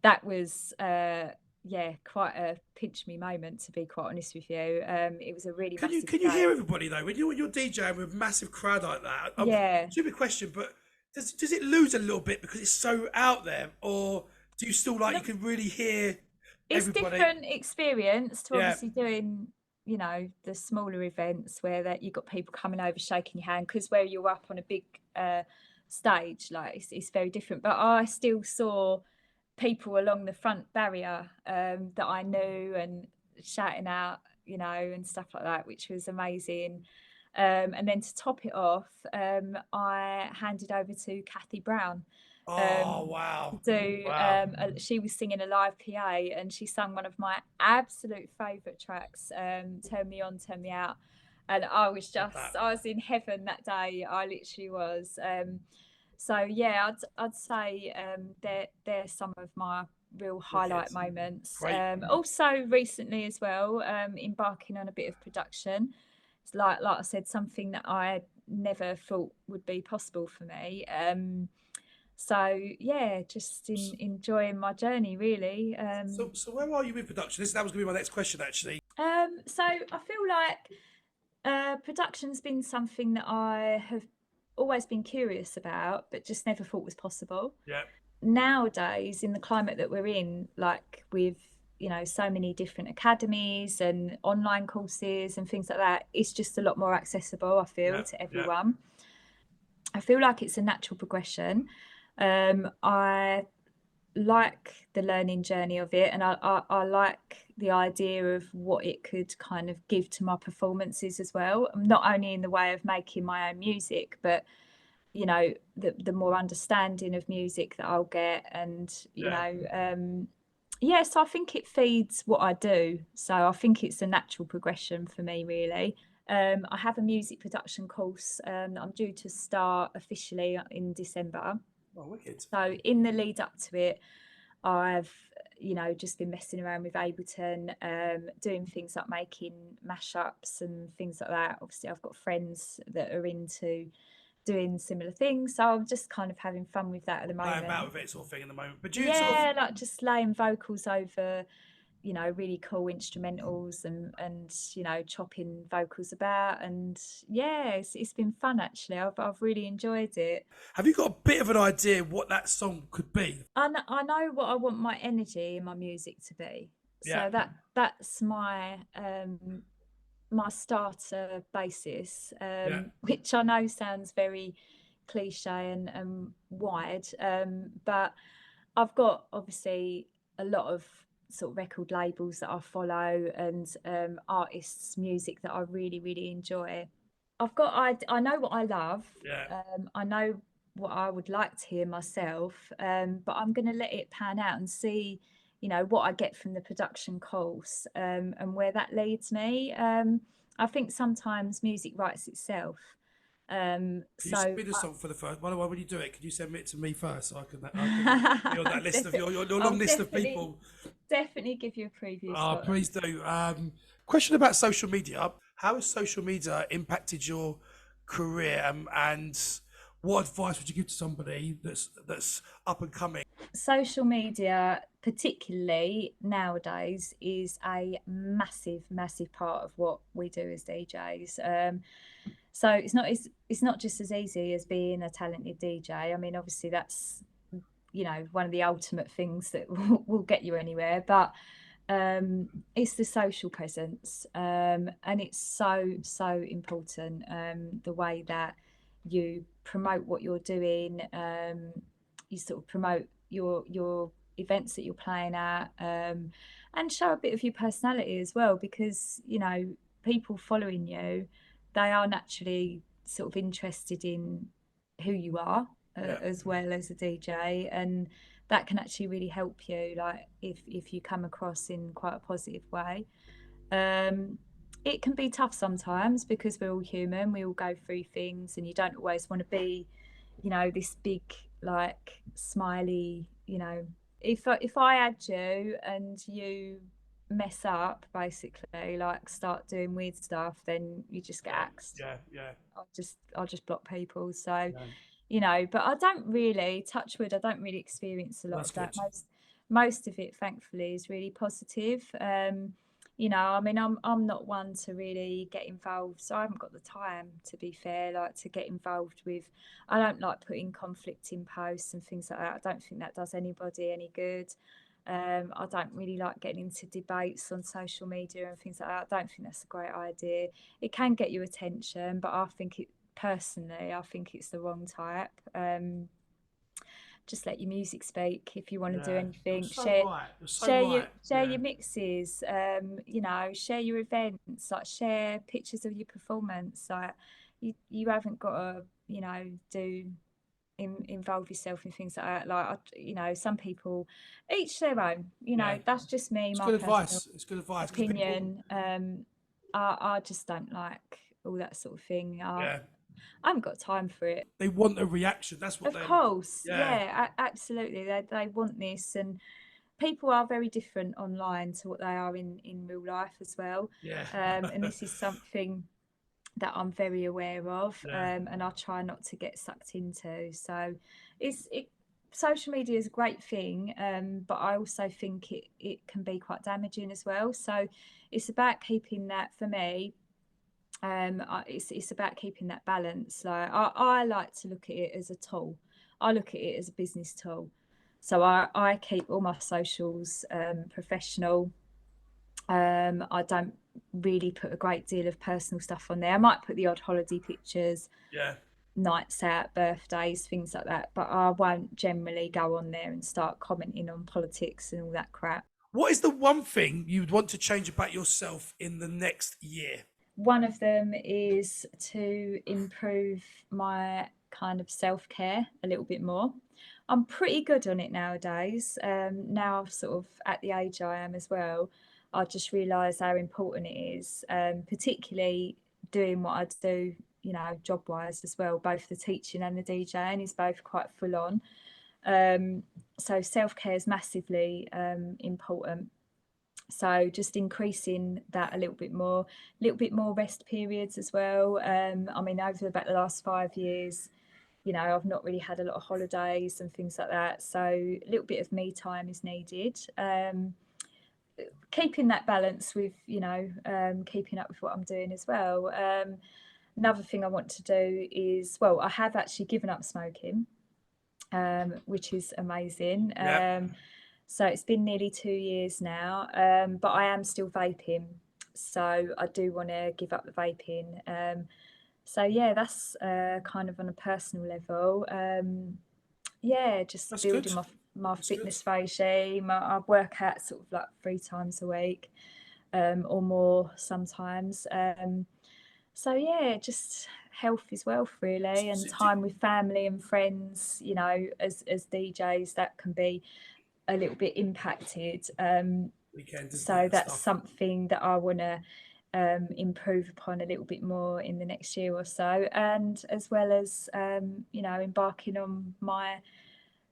that was quite a pinch me moment, to be quite honest with you. It was a really can you hear everybody though when you're DJing with a massive crowd like that? Stupid question, but does it lose a little bit because it's so out there, or do you still like you can really hear everybody? It's different experience to obviously doing, you know, the smaller events where that you've got people coming over shaking your hand, because where you're up on a big stage, like it's very different. But I still saw people along the front barrier that I knew and shouting out, you know, and stuff like that, which was amazing. And then to top it off, I handed over to Kathy Brown. Wow. She was singing a live PA, and she sung one of my absolute favourite tracks, Turn Me On, Turn Me Out. And I was in heaven that day. I literally was. So yeah, I'd say they're some of my real highlight moments. Also recently as well, embarking on a bit of production. It's like I said, something that I never thought would be possible for me. So yeah, just enjoying my journey really. So where are you with production? That was going to be my next question actually. So I feel like production's been something that I have always been curious about, but just never thought was possible. Yeah. Nowadays, in the climate that we're in, like with, you know, so many different academies and online courses and things like that, it's just a lot more accessible, I feel, to everyone. I feel like it's a natural progression. I like the learning journey of it, and I like the idea of what it could kind of give to my performances as well, not only in the way of making my own music, but you know, the more understanding of music that I'll get, and you know, so I think it feeds what I do, so I think it's a natural progression for me really. I have a music production course that I'm due to start officially in December. Oh, wicked. So in the lead up to it, I've, you know, just been messing around with Ableton, doing things like making mashups and things like that. Obviously, I've got friends that are into doing similar things, so I'm just kind of having fun with that at the moment. Playing about with it sort of thing at the moment. But do you like just laying vocals over, you know, really cool instrumentals and you know, chopping vocals about, and it's been fun actually. I've really enjoyed it. Have you got a bit of an idea what that song could be? I know what I want my energy in my music to be. So that's my my starter basis, which I know sounds very cliche and wide, but I've got obviously a lot of sort of record labels that I follow, and artists' music that I really enjoy. I know what I love. I know what I would like to hear myself, but I'm going to let it pan out and see, you know, what I get from the production course, and where that leads me. I think sometimes music writes itself. Can you send me the song for the first? By the way, when you do it, can you send it to me first so I can be on that list of your long list of people? Definitely give you a preview. Oh, please do. Question about social media. How has social media impacted your career, and what advice would you give to somebody that's up and coming? Social media, particularly nowadays, is a massive part of what we do as DJs. So it's not just as easy as being a talented DJ. I mean, obviously that's, you know, one of the ultimate things that will get you anywhere, but it's the social presence, and it's so important, the way that you promote what you're doing. You sort of promote your events that you're playing at, and show a bit of your personality as well, because, you know, people following you, they are naturally sort of interested in who you are, Yeah. as well as a DJ, and that can actually really help you, like if you come across in quite a positive way. um it can be tough sometimes because we're all human, we all go through things, and you don't always want to be, you know, this big, like, smiley, you know. If I add you and you mess up, basically, like start doing weird stuff, then you just get axed. Yeah. I'll just block people. So, Yeah. you know, but I don't really, touch wood, I don't really experience a lot That's of that. good. Most of it, thankfully, is really positive. You know, I mean, I'm not one to really get involved, so I haven't got the time, to be fair, like to get involved with. I don't like putting conflicting posts and things like that. I don't think that does anybody any good. I don't really like getting into debates on social media and things like that. I don't think that's a great idea. It can get your attention, but I think it, personally, I think it's the wrong type. Just let your music speak. If you want to do Yeah. You're anything, so right. You're so right. share Yeah. your mixes. You know, share your events, like share pictures of your performance. Like, you haven't got to, you know, involve yourself in things like that. Like, you know, some people, each their own. You Yeah. know, that's just me, It's my good personal advice. It's good advice because people. opinion. I just don't like all that sort of thing. Yeah. I haven't got time for it. They want a reaction. That's what Of they. course, Yeah. yeah, absolutely. They want this, and people are very different online to what they are in real life as well. Yeah. And this is something that I'm very aware of, Yeah. and I try not to get sucked into. So, it social media is a great thing, but I also think it can be quite damaging as well. So, it's about keeping that, for me. It's about keeping that balance. Like, I like to look at it as a tool. I look at it as a business tool. So I keep all my socials professional. I don't really put a great deal of personal stuff on there. I might put the odd holiday pictures, Yeah. nights out, birthdays, things like that. But I won't generally go on there and start commenting on politics and all that crap. What is the one thing you would want to change about yourself in the next year? One of them is to improve my kind of self-care a little bit more. I'm pretty good on it nowadays. Now I've sort of, at the age I am as well, I just realise how important it is, particularly doing what I do, you know, job-wise as well. Both the teaching and the DJing is both quite full on. So self-care is massively important. So just increasing that a little bit more rest periods as well. I mean, over about the last 5 years, you know, I've not really had a lot of holidays and things like that. So a little bit of me time is needed. Keeping that balance with, you know, keeping up with what I'm doing as well. Another thing I want to do is, well, I have actually given up smoking, which is amazing. Yeah. So it's been nearly 2 years now, but I am still vaping. So I do want to give up the vaping. So yeah, that's kind of on a personal level. Yeah, just That's good. building my That's good. fitness regime. I work out sort of like 3 times a week, or more sometimes. So yeah, just health is wealth, really, and time with family and friends. You know, as DJs, that can be a little bit impacted. So that's something that I want to improve upon a little bit more in the next year or so, and as well as, you know, embarking on my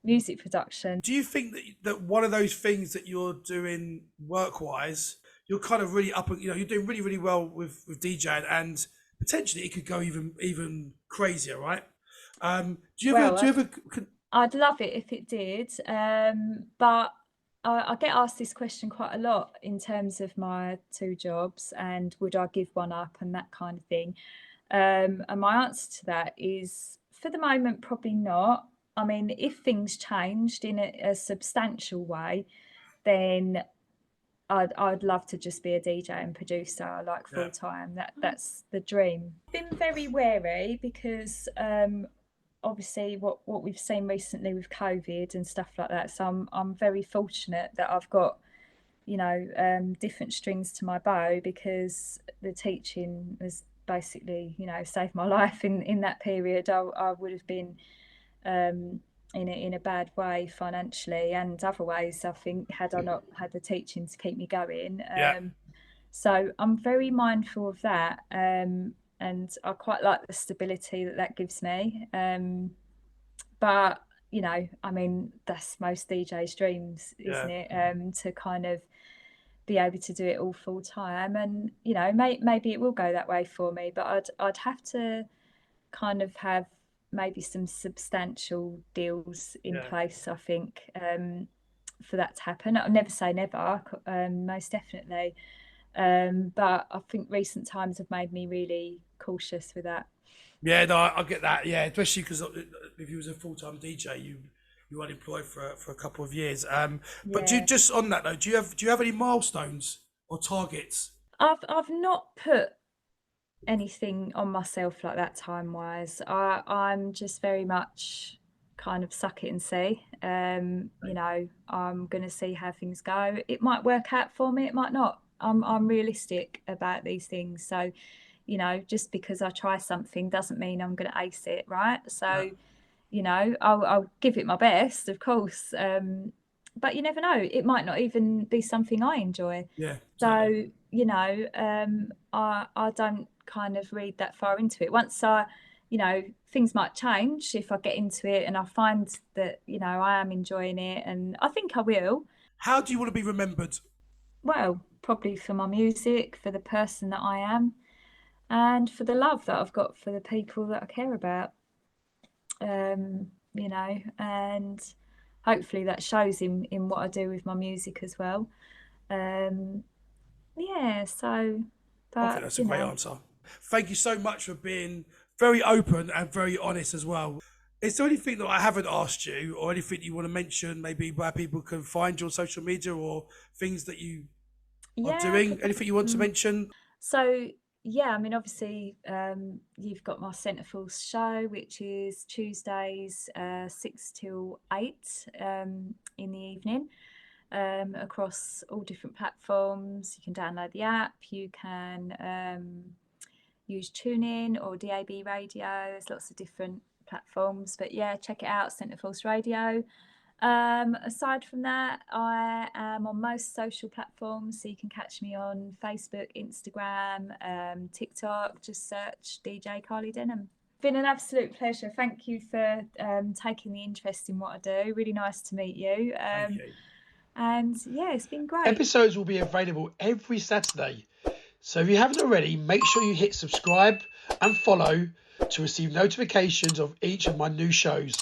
music production. Do you think that one of those things that you're doing work-wise, you're kind of really up, you know, you're doing really, really well with DJing, and potentially it could go even crazier, right? Do you ever, Well, I'd love it if it did, but I get asked this question quite a lot in terms of my two jobs and would I give one up and that kind of thing. And my answer to that is, for the moment, probably not. I mean, if things changed in a substantial way, then I'd love to just be a DJ and producer like full time. That's the dream. Been very wary because obviously what we've seen recently with COVID and stuff like that. So I'm very fortunate that I've got, you know, different strings to my bow, because the teaching has basically, you know, saved my life in that period. I would have been in a bad way financially and other ways, I think, had I not had the teaching to keep me going. So I'm very mindful of that, and I quite like the stability that gives me. But you know, I mean, that's most DJs' dreams, isn't it? To kind of be able to do it all full time, and you know, maybe it will go that way for me, but I'd have to kind of have maybe some substantial deals in place, I think, for that to happen. I'll never say never, most definitely. But I think recent times have made me really cautious with that. Yeah, no, I get that. Yeah, especially because if you was a full-time DJ, you were unemployed for a couple of years. But do you, just on that though, do you have any milestones or targets? I've not put anything on myself like that time wise. I'm just very much kind of suck it and see. You know, I'm gonna see how things go. It might work out for me, it might not. I'm realistic about these things. So, you know, just because I try something doesn't mean I'm gonna ace it, right? So, you know, I'll give it my best, of course. But you never know, it might not even be something I enjoy. Yeah. So, you know, I don't kind of read that far into it. Once you know, things might change if I get into it and I find that, you know, I am enjoying it, and I think I will. How do you want to be remembered? Well, probably for my music, for the person that I am, and for the love that I've got for the people that I care about. You know, and hopefully that shows in what I do with my music as well. Yeah, so, but I think that's a great answer. Thank you so much for being very open and very honest as well. Is there anything that I haven't asked you, or anything you want to mention, maybe where people can find you on social media, or things that you are doing? Anything you want to mention? So, yeah, I mean, obviously, you've got my Centerfulls show, which is Tuesdays, 6 till 8 in the evening, across all different platforms. You can download the app, you can use TuneIn or DAB radio. There's lots of different platforms, but yeah, check it out, Centerfulls Radio. Aside from that, I am on most social platforms, so you can catch me on Facebook, Instagram, TikTok. Just search DJ CARLY DENHAM. Been an absolute pleasure. Thank you for taking the interest in what I do. Really nice to meet you. Thank you. And yeah, it's been great. Episodes will be available every Saturday. So if you haven't already, make sure you hit subscribe and follow to receive notifications of each of my new shows.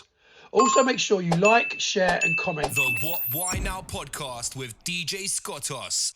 Also, make sure you like, share, and comment. The What Why Now podcast with DJ Scottos.